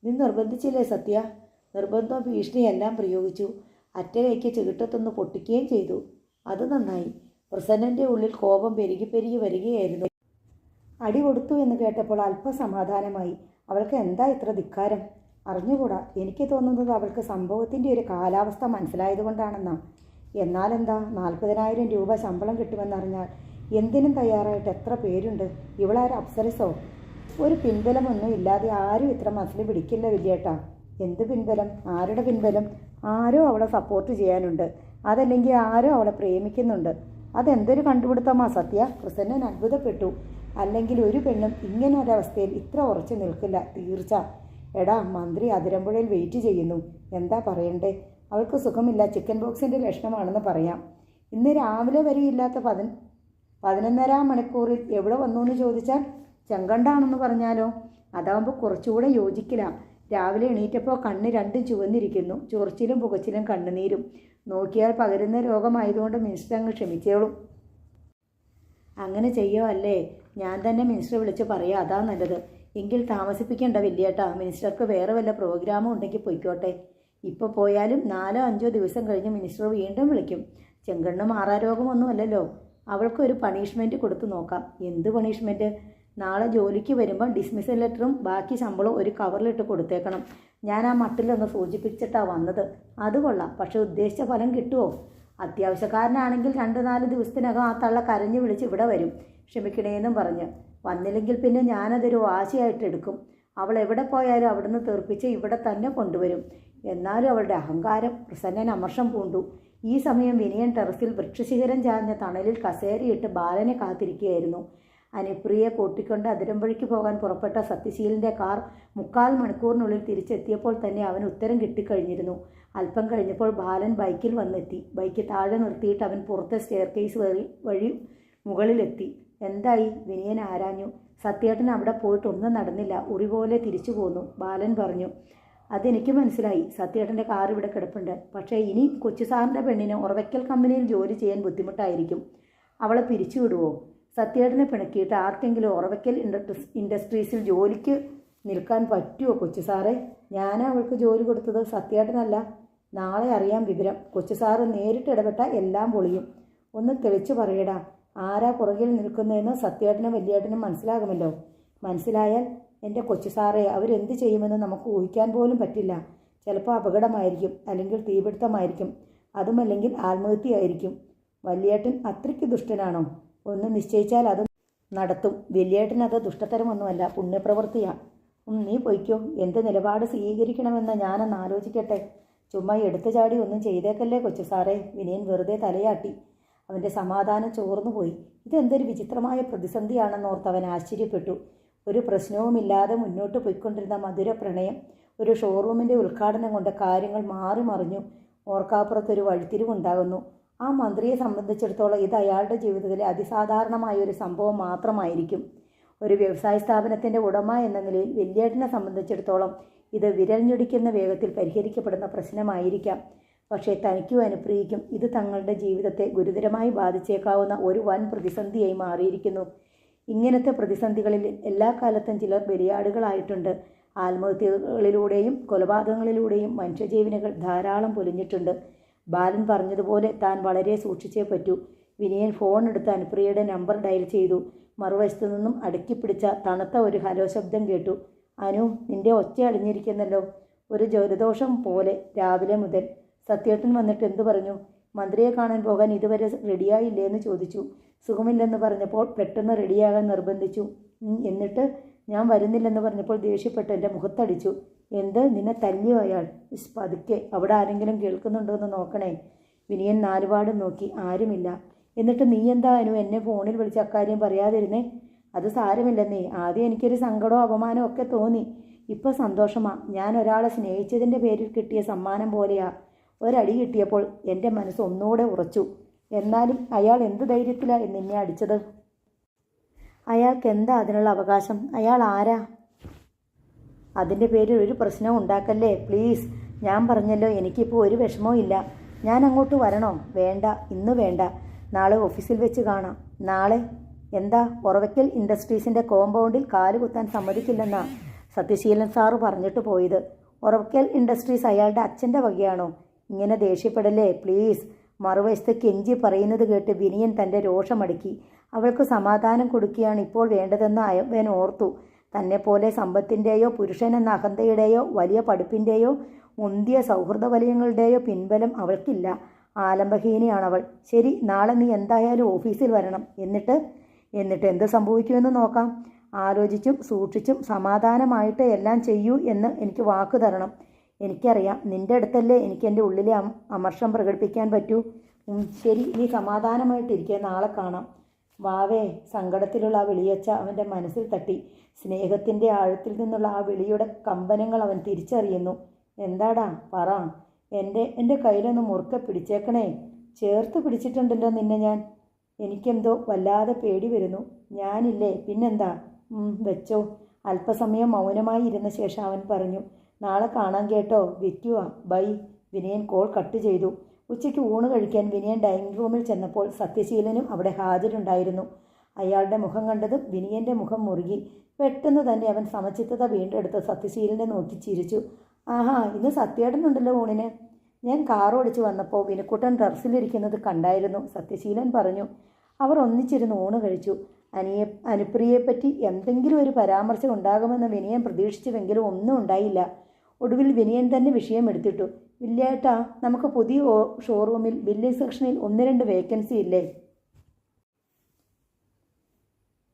നീ നിർബന്ധിച്ചില്ലേ സത്യ? നിർബന്ധവും ഭീഷണിയെല്ലാം പ്രയോഗിച്ചു. അറ്റ കൈക്ക് ചീട്ടത്തൊന്ന് പൊട്ടിക്കുകയും ചെയ്തു. അത് നന്നായി. പ്രസന്നൻ്റെ ഉള്ളിൽ കോപം പെരുകി പെരുകി വരികയായിരുന്നു. അടി കൊടുത്തു എന്ന് കേട്ടപ്പോൾ അല്പം സമാധാനമായി. അവൾക്ക് എന്താ ഇത്ര ധിക്കാരം? അറിഞ്ഞുകൂടാ. എനിക്ക് തോന്നുന്നത് അവൾക്ക് സംഭവത്തിൻ്റെ ഒരു കാലാവസ്ഥ മനസ്സിലായതുകൊണ്ടാണെന്നാ. എന്നാലെന്താ, 40,000 രൂപ ശമ്പളം കിട്ടുമെന്നറിഞ്ഞാൽ എന്തിനും തയ്യാറായിട്ട് എത്ര പേരുണ്ട്. ഇവളാരും അപ്സരസോ? ഒരു പിൻബലമൊന്നും ഇല്ലാതെ ആരും ഇത്ര മസിൽ പിടിക്കില്ല വില്യേട്ടാ. എന്ത് പിൻബലം? ആരുടെ പിൻബലം? ആരോ അവളെ സപ്പോർട്ട് ചെയ്യാനുണ്ട്. അതല്ലെങ്കിൽ ആരോ അവളെ പ്രേമിക്കുന്നുണ്ട്. അതെന്തൊരു കണ്ടുപിടുത്തമാ സത്യ? പ്രസന്നൻ അത്ഭുതപ്പെട്ടു. അല്ലെങ്കിൽ ഒരു പെണ്ണും ഇങ്ങനെ ഒരവസ്ഥയിൽ ഇത്ര ഉറച്ചു നിൽക്കില്ല, തീർച്ച. എടാ, മന്ത്രി അതിരമ്പുഴയിൽ വെയിറ്റ് ചെയ്യുന്നു. എന്താ പറയണ്ടേ? അവൾക്ക് സുഖമില്ല, ചിക്കൻ ബോക്സിൻ്റെ ലക്ഷണമാണെന്ന് പറയാം. ഇന്ന് രാവിലെ വരെയില്ലാത്ത 11.5 മണിക്കൂറിൽ എവിടെ വന്നു എന്ന് ചോദിച്ചാൽ ചെങ്കണ്ടാണെന്ന് പറഞ്ഞാലോ? അതാകുമ്പോൾ കുറച്ചുകൂടെ യോജിക്കില്ല. രാവിലെ എണീറ്റപ്പോൾ കണ്ണ് രണ്ടും ചുവന്നിരിക്കുന്നു. ചൊറിച്ചിലും പുകച്ചിലും കണ്ണുനീരും. നോക്കിയാൽ പകരുന്ന രോഗമായതുകൊണ്ട് മിനിസ്റ്റർ അങ്ങ് ക്ഷമിച്ചോളും. അങ്ങനെ ചെയ്യോ അല്ലേ? ഞാൻ തന്നെ മിനിസ്റ്ററെ വിളിച്ച് പറയാം, അതാ നല്ലത്. എങ്കിൽ താമസിപ്പിക്കേണ്ട വില്യേട്ടാ. മിനിസ്റ്റർക്ക് വേറെ വല്ല പ്രോഗ്രാമും ഉണ്ടെങ്കിൽ പൊയ്ക്കോട്ടെ. ഇപ്പോൾ പോയാലും 4-5 ദിവസം കഴിഞ്ഞ് മിനിസ്റ്റർ വീണ്ടും വിളിക്കും. ചെങ്കണ്ണ് മാറാരോഗമൊന്നുമല്ലല്ലോ. അവൾക്കൊരു പണിഷ്മെൻറ്റ് കൊടുത്തു നോക്കാം. എന്ത് പണിഷ്മെൻറ്റ്? നാളെ ജോലിക്ക് വരുമ്പോൾ ഡിസ്മിസൽ ലെറ്ററും ബാക്കി ശമ്പളവും ഒരു കവറിലിട്ട് കൊടുത്തേക്കണം. ഞാൻ ആ മട്ടിലൊന്ന് സൂചിപ്പിച്ചിട്ടാണ് വന്നത്. അത് കൊള്ളാം. പക്ഷെ ഉദ്ദേശിച്ച ഫലം കിട്ടുമോ? അത്യാവശ്യക്കാരനാണെങ്കിൽ 2-4 ദിവസത്തിനകം ആ തള്ള കരഞ്ഞു വിളിച്ച് ഇവിടെ വരും, ക്ഷമിക്കണേന്നും പറഞ്ഞ്. വന്നില്ലെങ്കിൽ പിന്നെ ഞാനതൊരു വാശിയായിട്ടെടുക്കും. അവൾ എവിടെ പോയാലും അവിടുന്ന് തീർപ്പിച്ച് ഇവിടെ തന്നെ കൊണ്ടുവരും. എന്നാലും അവളുടെ അഹങ്കാരം. പ്രസന്നൻ അമർഷം പൂണ്ടു. ഈ സമയം വിനയൻ ടെറസിൽ വൃക്ഷശിഖരം ചാഞ്ഞ തണലിൽ കസേരയിട്ട് ബാലനെ കാത്തിരിക്കുകയായിരുന്നു. അനുപ്രിയെ കൂട്ടിക്കൊണ്ട് അതിരമ്പുഴയ്ക്ക് പോകാൻ പുറപ്പെട്ട സത്യശീലൻ്റെ കാർ 3/4 മണിക്കൂറിനുള്ളിൽ തിരിച്ചെത്തിയപ്പോൾ തന്നെ അവന് ഉത്തരം കിട്ടിക്കഴിഞ്ഞിരുന്നു. അല്പം കഴിഞ്ഞപ്പോൾ ബാലൻ ബൈക്കിൽ വന്നെത്തി. ബൈക്ക് താഴെ നിർത്തിയിട്ട് അവൻ പുറത്തെ സ്റ്റെയർകേസ് വഴി മുകളിലെത്തി. എന്തായി? വിനയൻ ആരാഞ്ഞു. സത്യേട്ടൻ അവിടെ പോയിട്ട് ഒന്നും നടന്നില്ല, ഉറി പോലെ തിരിച്ചു പോന്നു. ബാലൻ പറഞ്ഞു. അതെനിക്ക് മനസ്സിലായി. സത്യേട്ടൻ്റെ കാർ ഇവിടെ കിടപ്പുണ്ട്. പക്ഷേ ഇനി കൊച്ചു സാറിൻ്റെ പെണ്ണിന് ഉറവയ്ക്കൽ കമ്പനിയിൽ ജോലി ചെയ്യാൻ ബുദ്ധിമുട്ടായിരിക്കും. അവളെ പിരിച്ചുവിടുവോ? സത്യേട്ടനെ പിണക്കിയിട്ട് ആർക്കെങ്കിലും ഉറവയ്ക്കൽ ഇൻഡസ്ട്രീസിൽ ജോലിക്ക് നിൽക്കാൻ പറ്റുമോ കൊച്ചു സാറേ? ഞാനാ അവൾക്ക് ജോലി കൊടുത്തത്, സത്യേട്ടനല്ല. നാളെ അറിയാം വിവരം. കൊച്ചു സാറ് നേരിട്ട് ഇടപെട്ടാൽ എല്ലാം പൊളിയും. ഒന്ന് തെളിച്ചു പറയടാ. ആരാ പുറകിൽ നിൽക്കുന്നതെന്ന് സത്യേട്ടനും വലിയേട്ടനും മനസ്സിലാകുമല്ലോ. മനസ്സിലായാൽ എൻ്റെ കൊച്ചു സാറേ, അവരെന്ത് ചെയ്യുമെന്ന് നമുക്ക് ഊഹിക്കാൻ പോലും പറ്റില്ല. ചിലപ്പോൾ അപകടമായിരിക്കും, അല്ലെങ്കിൽ തീപിടുത്തമായിരിക്കും, അതുമല്ലെങ്കിൽ ആത്മഹത്യയായിരിക്കും. വലിയേട്ടൻ അത്രയ്ക്ക് ദുഷ്ടനാണോ? ഒന്ന് നിശ്ചയിച്ചാൽ അത് നടത്തും. വലിയേട്ടൻ അത് ദുഷ്ടത്തരമൊന്നുമല്ല, പുണ്യപ്രവൃത്തിയാണ്. നീ പൊയ്ക്കോ. എന്ത് നിലപാട് സ്വീകരിക്കണമെന്ന് ഞാനൊന്ന് ആലോചിക്കട്ടെ. ചുമ്മാ എടുത്തു ചാടി ഒന്നും ചെയ്തേക്കല്ലേ കൊച്ചു സാറേ. വിനയൻ വെറുതെ തലയാട്ടി. അവൻ്റെ സമാധാനം ചോർന്നുപോയി. ഇതെന്തൊരു വിചിത്രമായ പ്രതിസന്ധിയാണെന്നോർത്ത് അവൻ ആശ്ചര്യപ്പെട്ടു. ഒരു പ്രശ്നവുമില്ലാതെ മുന്നോട്ട് പോയിക്കൊണ്ടിരുന്ന മധുര പ്രണയം ഒരു ഷോറൂമിൻ്റെ ഉദ്ഘാടനം കൊണ്ട് കാര്യങ്ങൾ മാറി മറിഞ്ഞു. ഓർക്കാപ്പുറത്തൊരു വഴിത്തിരിവുണ്ടാകുന്നു. ആ മന്ത്രിയെ സംബന്ധിച്ചിടത്തോളം ഇത് അയാളുടെ ജീവിതത്തിലെ അതിസാധാരണമായ ഒരു സംഭവം മാത്രമായിരിക്കും. ഒരു വ്യവസായ സ്ഥാപനത്തിൻ്റെ ഉടമ എന്ന നിലയിൽ വലിയേട്ടനെ സംബന്ധിച്ചിടത്തോളം ഇത് വിരൽഞ്ഞൊടിക്കുന്ന വേഗത്തിൽ പരിഹരിക്കപ്പെടുന്ന പ്രശ്നമായിരിക്കാം. പക്ഷേ തനിക്കും അനുപ്രിയയ്ക്കും ഇത് തങ്ങളുടെ ജീവിതത്തെ ഗുരുതരമായി ബാധിച്ചേക്കാവുന്ന ഒരു വൻ പ്രതിസന്ധിയായി മാറിയിരിക്കുന്നു. ഇങ്ങനത്തെ പ്രതിസന്ധികളിൽ എല്ലാ കാലത്തും ചിലർ ബലിയാടുകളായിട്ടുണ്ട്. ആത്മഹത്യകളിലൂടെയും കൊലപാതകങ്ങളിലൂടെയും മനുഷ്യജീവനുകൾ ധാരാളം പൊലിഞ്ഞിട്ടുണ്ട്. ബാലൻ പറഞ്ഞതുപോലെ താൻ വളരെ സൂക്ഷിച്ചേ പറ്റൂ. വിനയൻ ഫോൺ എടുത്ത് അനുപ്രിയയുടെ നമ്പർ ഡയൽ ചെയ്തു. മറുവശത്തു നിന്നും അടുക്കിപ്പിടിച്ച തണുത്ത ഒരു ഹലോ ശബ്ദം കേട്ടു. അനു, നിന്റെ ഒച്ച അളിഞ്ഞിരിക്കുന്നല്ലോ, ഒരു ജലദോഷം പോലെ രാവിലെ മുതൽ. സത്യേട്ടൻ വന്നിട്ട് എന്തു പറഞ്ഞു? മന്ത്രിയെ കാണാൻ പോകാൻ ഇതുവരെ റെഡിയായില്ലേ എന്ന് ചോദിച്ചു. സുഖമില്ലെന്ന് പറഞ്ഞപ്പോൾ പെട്ടെന്ന് റെഡിയാകാൻ നിർബന്ധിച്ചു. എന്നിട്ട് ഞാൻ വരുന്നില്ലെന്ന് പറഞ്ഞപ്പോൾ ദേഷ്യപ്പെട്ട് എൻ്റെ മുഖത്തടിച്ചു. എന്ത്, നിന്നെ തല്ലിയോ അയാൾ? പതുക്കെ, അവിടെ ആരെങ്കിലും കേൾക്കുന്നുണ്ടോ എന്ന് നോക്കണേ. വിനിയൻ നാലുപാടും നോക്കി. ആരുമില്ല. എന്നിട്ട് നീ എന്താ അനു എന്നെ ഫോണിൽ വിളിച്ച് അക്കാര്യം പറയാതിരുന്നേ? അത് സാരമില്ലെന്നേ, ആദ്യം എനിക്കൊരു സങ്കടമോ അപമാനമോ ഒക്കെ തോന്നി. ഇപ്പോൾ സന്തോഷമാ. ഞാൻ ഒരാളെ സ്നേഹിച്ചതിൻ്റെ പേരിൽ കിട്ടിയ സമ്മാനം പോലെയാ. ഒരടി കിട്ടിയപ്പോൾ എൻ്റെ മനസ്സ് ഒന്നുകൂടെ ഉറച്ചു. എന്നാലും അയാൾ എന്ത് ധൈര്യത്തിലാണ് നിന്നെ അടിച്ചത്? അയാൾക്ക് എന്താ അതിനുള്ള അവകാശം? അയാൾ ആരാ? അതിൻ്റെ പേരിൽ ഒരു പ്രശ്നവും ഉണ്ടാക്കല്ലേ പ്ലീസ്. ഞാൻ പറഞ്ഞല്ലോ, എനിക്കിപ്പോൾ ഒരു വിഷമവും ഇല്ല. ഞാൻ അങ്ങോട്ട് വരണോ? വേണ്ട, ഇന്ന് വേണ്ട. നാളെ ഓഫീസിൽ വെച്ച് കാണാം. നാളെ എന്താ? ഒറവയ്ക്കൽ ഇൻഡസ്ട്രീസിൻ്റെ കോമ്പൗണ്ടിൽ കാലുകുത്താൻ സമ്മതിക്കില്ലെന്നാ സത്യശീലൻ സാറ് പറഞ്ഞിട്ട് പോയത്. ഒറവയ്ക്കൽ ഇൻഡസ്ട്രീസ് അയാളുടെ അച്ഛൻ്റെ വകയാണോ? ഇങ്ങനെ ദേഷ്യപ്പെടല്ലേ പ്ലീസ്. മറുവശത്ത് കെഞ്ചി പറയുന്നത് കേട്ട് വിനിയൻ തൻ്റെ രോഷമടക്കി. അവൾക്ക് സമാധാനം കൊടുക്കുകയാണ് ഇപ്പോൾ വേണ്ടതെന്ന് അവൻ ഓർത്തു. തന്നെപ്പോലെ സമ്പത്തിൻ്റെയോ പുരുഷനെന്ന അഹന്തയുടെയോ വലിയ പഠിപ്പിൻ്റെയോ മുന്തിയ സൗഹൃദ വലയങ്ങളുടെയോ പിൻബലം അവൾക്കില്ല. ആലംബഹീനയാണവൾ. ശരി, നാളെ നീ എന്തായാലും ഓഫീസിൽ വരണം. എന്നിട്ട് എന്ത് സംഭവിക്കുമെന്ന് നോക്കാം. ആലോചിച്ചും സൂക്ഷിച്ചും സമാധാനമായിട്ട് എല്ലാം ചെയ്യൂ എന്ന് എനിക്ക് വാക്ക് തരണം. എനിക്കറിയാം, നിൻ്റെ അടുത്തല്ലേ എനിക്ക് എൻ്റെ ഉള്ളിലെ അമർഷം പ്രകടിപ്പിക്കാൻ പറ്റൂ. ശരി, നീ സമാധാനമായിട്ടിരിക്കുക. നാളെ കാണാം. വാവേ. സങ്കടത്തിലുള്ള ആ വിളിയച്ച അവൻ്റെ മനസ്സിൽ തട്ടി. സ്നേഹത്തിൻ്റെ ആഴത്തിൽ നിന്നുള്ള ആ വിളിയുടെ കമ്പനങ്ങൾ അവൻ തിരിച്ചറിയുന്നു. എന്താടാ, പറ. എൻ്റെ കയ്യിലൊന്ന് മുറുക്കെ പിടിച്ചേക്കണേ. ചേർത്ത് പിടിച്ചിട്ടുണ്ടല്ലോ നിന്നെ ഞാൻ. എനിക്കെന്തോ വല്ലാതെ പേടി വരുന്നു. ഞാനില്ലേ, പിന്നെന്താ. വെച്ചോ. അല്പസമയം മൗനമായി ഇരുന്ന ശേഷം അവൻ പറഞ്ഞു, നാളെ കാണാൻ കേട്ടോ. വിറ്റുവാ. ബൈ. വിനയൻ കോൾ കട്ട് ചെയ്തു. ഉച്ചയ്ക്ക് ഊണ് കഴിക്കാൻ വിനയൻ ഡൈനിങ് റൂമിൽ ചെന്നപ്പോൾ സത്യശീലനും അവിടെ ഹാജരുണ്ടായിരുന്നു. അയാളുടെ മുഖം കണ്ടതും വിനയൻ്റെ മുഖം മുറുകി. പെട്ടെന്ന് തന്നെ അവൻ സമചിത്തത വീണ്ടെടുത്ത് സത്യശീലനെ നോക്കി ചിരിച്ചു. ആഹാ, ഇന്ന് സത്യേട്ടനുണ്ടല്ലോ ഊണിന്. ഞാൻ കാർ ഓടിച്ച് വന്നപ്പോൾ വിനുക്കുട്ടൻ ടെറസിലിരിക്കുന്നത് കണ്ടായിരുന്നു, സത്യശീലൻ പറഞ്ഞു. അവർ ഒന്നിച്ചിരുന്ന് ഊണ് കഴിച്ചു. അനുപ്രിയെപ്പറ്റി എന്തെങ്കിലും ഒരു പരാമർശം ഉണ്ടാകുമെന്ന് വിനയൻ പ്രതീക്ഷിച്ചുവെങ്കിലും ഒന്നും ഉണ്ടായില്ല. ഒടുവിൽ വിനയൻ തന്നെ വിഷയം എടുത്തിട്ടു. വില്ലേട്ടാ, നമുക്ക് പുതിയ ഷോറൂമിൽ ബില്ലിംഗ് സെക്ഷനിൽ 1-2 വേക്കൻസി ഇല്ലേ?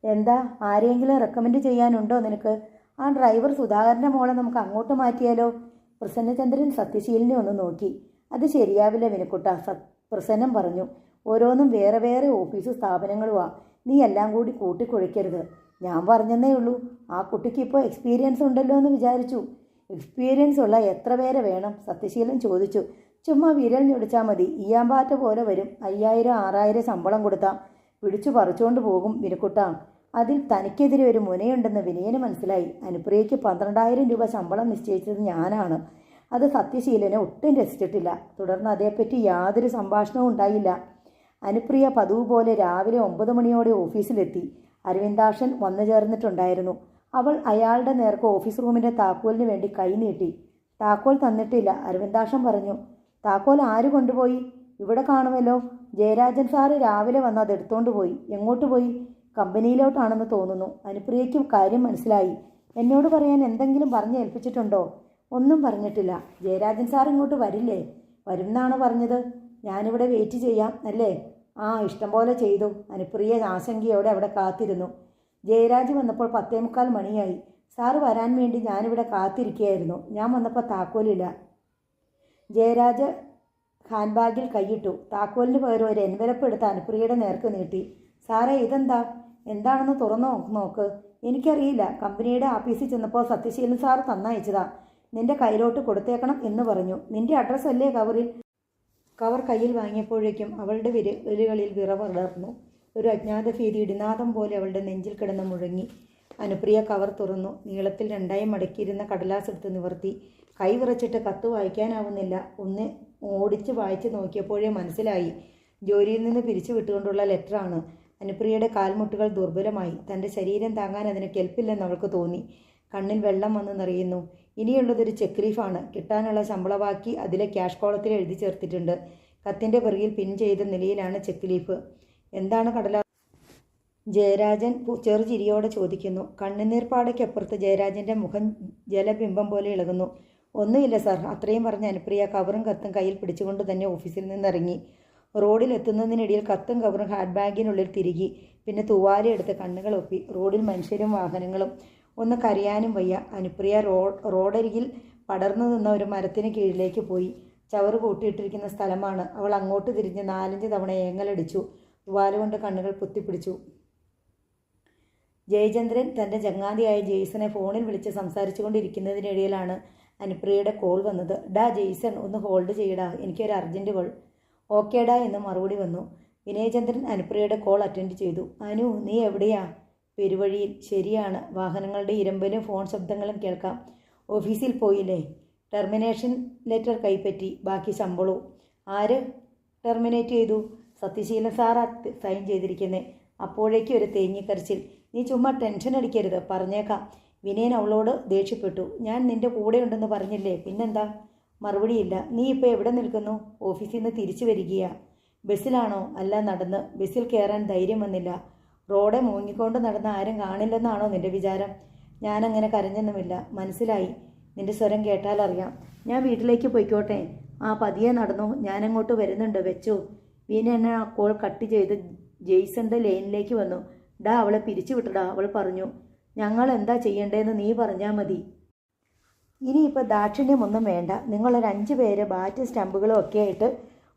എന്താ, ആരെങ്കിലും റെക്കമെൻഡ് ചെയ്യാനുണ്ടോ നിനക്ക്? ആ ഡ്രൈവർ സുധാകരൻ്റെ മോളെ നമുക്ക് അങ്ങോട്ട് മാറ്റിയാലോ? പ്രസന്നചന്ദ്രൻ സത്യശീലനെ ഒന്ന് നോക്കി. അത് ശരിയാവില്ല വിനുക്കുട്ട, പ്രസന്നം പറഞ്ഞു. ഓരോന്നും വേറെ വേറെ ഓഫീസ് സ്ഥാപനങ്ങളുമാ. നീ എല്ലാം കൂടി കൂട്ടിക്കുഴയ്ക്കരുത്. ഞാൻ പറഞ്ഞെന്നേ ഉള്ളൂ. ആ കുട്ടിക്ക് ഇപ്പോൾ എക്സ്പീരിയൻസ് ഉണ്ടല്ലോ എന്ന് വിചാരിച്ചു. എക്സ്പീരിയൻസ് ഉള്ള എത്ര പേരെ വേണം? സത്യശീലൻ ചോദിച്ചു. ചുമ്മാ വിരൽ ഞൊടിച്ചാൽ മതി. ഈയാമ്പാറ്റ പോലെ വരും. 5000-6000 ശമ്പളം കൊടുത്താൽ പിടിച്ചു പറിച്ചുകൊണ്ട് പോകും വിനുക്കുട്ട. അതിൽ തനിക്കെതിരെ ഒരു മുനയുണ്ടെന്ന് വിനയന് മനസ്സിലായി. അനുപ്രിയയ്ക്ക് 12,000 രൂപ ശമ്പളം നിശ്ചയിച്ചത് ഞാനാണ്. അത് സത്യശീലനെ ഒട്ടും രസിച്ചിട്ടില്ല. തുടർന്ന് അതേപ്പറ്റി യാതൊരു സംഭാഷണവും ഉണ്ടായില്ല. അനുപ്രിയ പതിവ് പോലെ രാവിലെ 9 മണിയോടെ ഓഫീസിലെത്തി. അരവിന്ദാക്ഷൻ വന്നു ചേർന്നിട്ടുണ്ടായിരുന്നു. അവൾ അയാളുടെ നേർക്ക് ഓഫീസ് റൂമിൻ്റെ താക്കോലിന് വേണ്ടി കൈ നീട്ടി. താക്കോൽ തന്നിട്ടില്ല. അരവിന്ദാക്ഷൻ പറഞ്ഞു. താക്കോൽ ആര് കൊണ്ടുപോയി? ഇവിടെ കാണുമല്ലോ. ജയരാജൻ സാറ് രാവിലെ വന്ന് അത് എടുത്തോണ്ട് പോയി. എങ്ങോട്ട് പോയി? കമ്പനിയിലോട്ടാണെന്ന് തോന്നുന്നു. അനുപ്രിയയ്ക്ക് കാര്യം മനസ്സിലായി. എന്നോട് പറയാൻ എന്തെങ്കിലും പറഞ്ഞ് ഏൽപ്പിച്ചിട്ടുണ്ടോ? ഒന്നും പറഞ്ഞിട്ടില്ല. ജയരാജൻ സാർ ഇങ്ങോട്ട് വരില്ലേ? വരുമെന്നാണ് പറഞ്ഞത്. ഞാനിവിടെ വെയിറ്റ് ചെയ്യാം അല്ലേ? ആ, ഇഷ്ടം പോലെ ചെയ്തു. അനുപ്രിയ ആശങ്കയോടെ അവിടെ കാത്തിരുന്നു. ജയരാജ് വന്നപ്പോൾ 10:45 മണിയായി. സാറ് വരാൻ വേണ്ടി ഞാനിവിടെ കാത്തിരിക്കുകയായിരുന്നു. ഞാൻ വന്നപ്പോൾ താക്കോലില്ല. ജയരാജ് ഹാൻഡ് ബാഗിൽ കൈയിട്ടു. താക്കോലിന് പകരം ഒരു എൻവലപ്പ് എടുത്ത് അനുപ്രിയയുടെ നേർക്ക് നീട്ടി. സാറേ, ഇതെന്താ? എന്താണെന്ന് തുറന്നു നോക്ക്. എനിക്കറിയില്ല. കമ്പനിയുടെ ആഫീസിൽ ചെന്നപ്പോൾ സത്യശീലൻ സാർ തന്നയച്ചതാ. നിന്റെ കയ്യിലോട്ട് കൊടുത്തേക്കണം എന്ന് പറഞ്ഞു. നിന്റെ അഡ്രസ്സ് അല്ലേ കവറിൽ? കവർ കയ്യിൽ വാങ്ങിയപ്പോഴേക്കും അവളുടെ വിരലുകളിൽ വിറവടർന്നു. ഒരു അജ്ഞാത ഭീതി ഇടിനാദം പോലെ അവളുടെ നെഞ്ചിൽ കിടന്ന് മുഴങ്ങി. അനുപ്രിയ കവർ തുറന്നു. നീളത്തിൽ 2ആയി മടക്കിയിരുന്ന കടലാസ് എടുത്ത് നിവർത്തി. കൈ വിറച്ചിട്ട് കത്ത് വായിക്കാനാവുന്നില്ല. ഒന്ന് ഓടിച്ച് വായിച്ച് നോക്കിയപ്പോഴേ മനസ്സിലായി. ജോലിയിൽ നിന്ന് പിരിച്ചു വിട്ടുകൊണ്ടുള്ള ലെറ്ററാണ്. അനുപ്രിയയുടെ കാൽമുട്ടുകൾ ദുർബലമായി. തൻ്റെ ശരീരം താങ്ങാൻ അതിന് കെൽപ്പില്ലെന്ന് അവൾക്ക് തോന്നി. കണ്ണിൽ വെള്ളം വന്ന് നിറയുന്നു. ഇനിയുള്ളതൊരു ചെക്ക് ലീഫാണ്. കിട്ടാനുള്ള ശമ്പളവാക്കി അതിലെ ക്യാഷ് കോളത്തിൽ എഴുതി ചേർത്തിട്ടുണ്ട്. കത്തിൻ്റെ പിറകിൽ പിൻ ചെയ്ത നിലയിലാണ് ചെക്ക് ലീഫ്. എന്താണ് ജയരാജൻ ചെറുചിരിയോടെ ചോദിക്കുന്നു. കണ്ണുനീർപ്പാടയ്ക്കപ്പുറത്ത് ജയരാജൻ്റെ മുഖം ജലബിംബം പോലെ ഇളകുന്നു. ഒന്നുമില്ല സാർ. അത്രയും പറഞ്ഞ് അനുപ്രിയ കവറും കത്തും കയ്യിൽ പിടിച്ചുകൊണ്ട് തന്നെ ഓഫീസിൽ നിന്നിറങ്ങി. റോഡിൽ എത്തുന്നതിനിടയിൽ കത്തും കവറും ഹാൻഡ് ബാഗിനുള്ളിൽ തിരുകി. പിന്നെ തുവാലയെടുത്ത് കണ്ണുകൾ ഒപ്പി. റോഡിൽ മനുഷ്യരും വാഹനങ്ങളും. ഒന്ന് കരയാനും വയ്യ. അനുപ്രിയ റോഡരികിൽ പടർന്നു നിന്ന ഒരു മരത്തിന് കീഴിലേക്ക് പോയി. ചവറ് കൂട്ടിയിട്ടിരിക്കുന്ന സ്ഥലമാണ്. അവൾ അങ്ങോട്ട് തിരിഞ്ഞ് 4-5 തവണ ഏങ്ങലടിച്ചു. തുവാല കൊണ്ട് കണ്ണുകൾ പൊത്തിപ്പിടിച്ചു. ജയചന്ദ്രൻ തൻ്റെ ചങ്ങാതിയായ ജെയ്സനെ ഫോണിൽ വിളിച്ച് സംസാരിച്ചു കൊണ്ടിരിക്കുന്നതിനിടയിലാണ് അനുപ്രിയയുടെ കോൾ വന്നത്. ഡാ ജെയ്സൺ, ഒന്ന് ഹോൾഡ് ചെയ്യടാ, എനിക്കൊരു അർജൻറ്റ് കോൾ. ഓക്കേടാ എന്ന് മറുപടി വന്നു. വിനയചന്ദ്രൻ അനുപ്രിയയുടെ കോൾ അറ്റൻഡ് ചെയ്തു. അനു, നീ എവിടെയാ? പെരുവഴിയിൽ. ശരിയാണ്. വാഹനങ്ങളുടെ ഇരമ്പലും ഫോൺ ശബ്ദങ്ങളും കേൾക്കാം. ഓഫീസിൽ പോയില്ലേ? ടെർമിനേഷൻ ലെറ്റർ കൈപ്പറ്റി. ബാക്കി ശമ്പളവും. ആര് ടെർമിനേറ്റ് ചെയ്തു? സത്യശീലൻ സാറാ സൈൻ ചെയ്തിരിക്കുന്നേ. അപ്പോഴേക്കും ഒരു തേങ്ങിക്കരച്ചിൽ. നീ ചുമ്മാ ടെൻഷൻ അടിക്കരുത്, പറഞ്ഞേക്കാം. വിനയൻ അവളോട് ദേഷ്യപ്പെട്ടു. ഞാൻ നിന്റെ കൂടെയുണ്ടെന്ന് പറഞ്ഞില്ലേ, പിന്നെന്താ? മറുപടിയില്ല. നീ ഇപ്പോൾ എവിടെ നിൽക്കുന്നു? ഓഫീസിൽ നിന്ന് തിരിച്ചു വരികയാ. ബസ്സിലാണോ? അല്ല, നടന്ന്. ബസ്സിൽ കയറാൻ ധൈര്യം വന്നില്ല. റോഡെ മൂങ്ങിക്കൊണ്ട് നടന്ന ആരും കാണില്ലെന്നാണോ നിന്റെ വിചാരം? ഞാനങ്ങനെ കരഞ്ഞൊന്നുമില്ല. മനസ്സിലായി. നിന്റെ സ്വരം കേട്ടാൽ അറിയാം. ഞാൻ വീട്ടിലേക്ക് പോയിക്കോട്ടെ? ആ, പതിയെ നടന്നു. ഞാനങ്ങോട്ട് വരുന്നുണ്ട്, വെച്ചോ. വീന എന്നെ ആ കോൾ കട്ട് ചെയ്ത് ജെയ്സന്റെ ലൈനിലേക്ക് വന്നു. ഡാ, അവളെ പിരിച്ചു വിട്ടടാ, അവൾ പറഞ്ഞു. ഞങ്ങൾ എന്താ ചെയ്യേണ്ടതെന്ന് നീ പറഞ്ഞാൽ മതി. ഇനിയിപ്പോൾ ദാക്ഷിണ്യമൊന്നും വേണ്ട. നിങ്ങളൊരു 5 പേര് ബാറ്റ് സ്റ്റമ്പുകളും ഒക്കെ ആയിട്ട്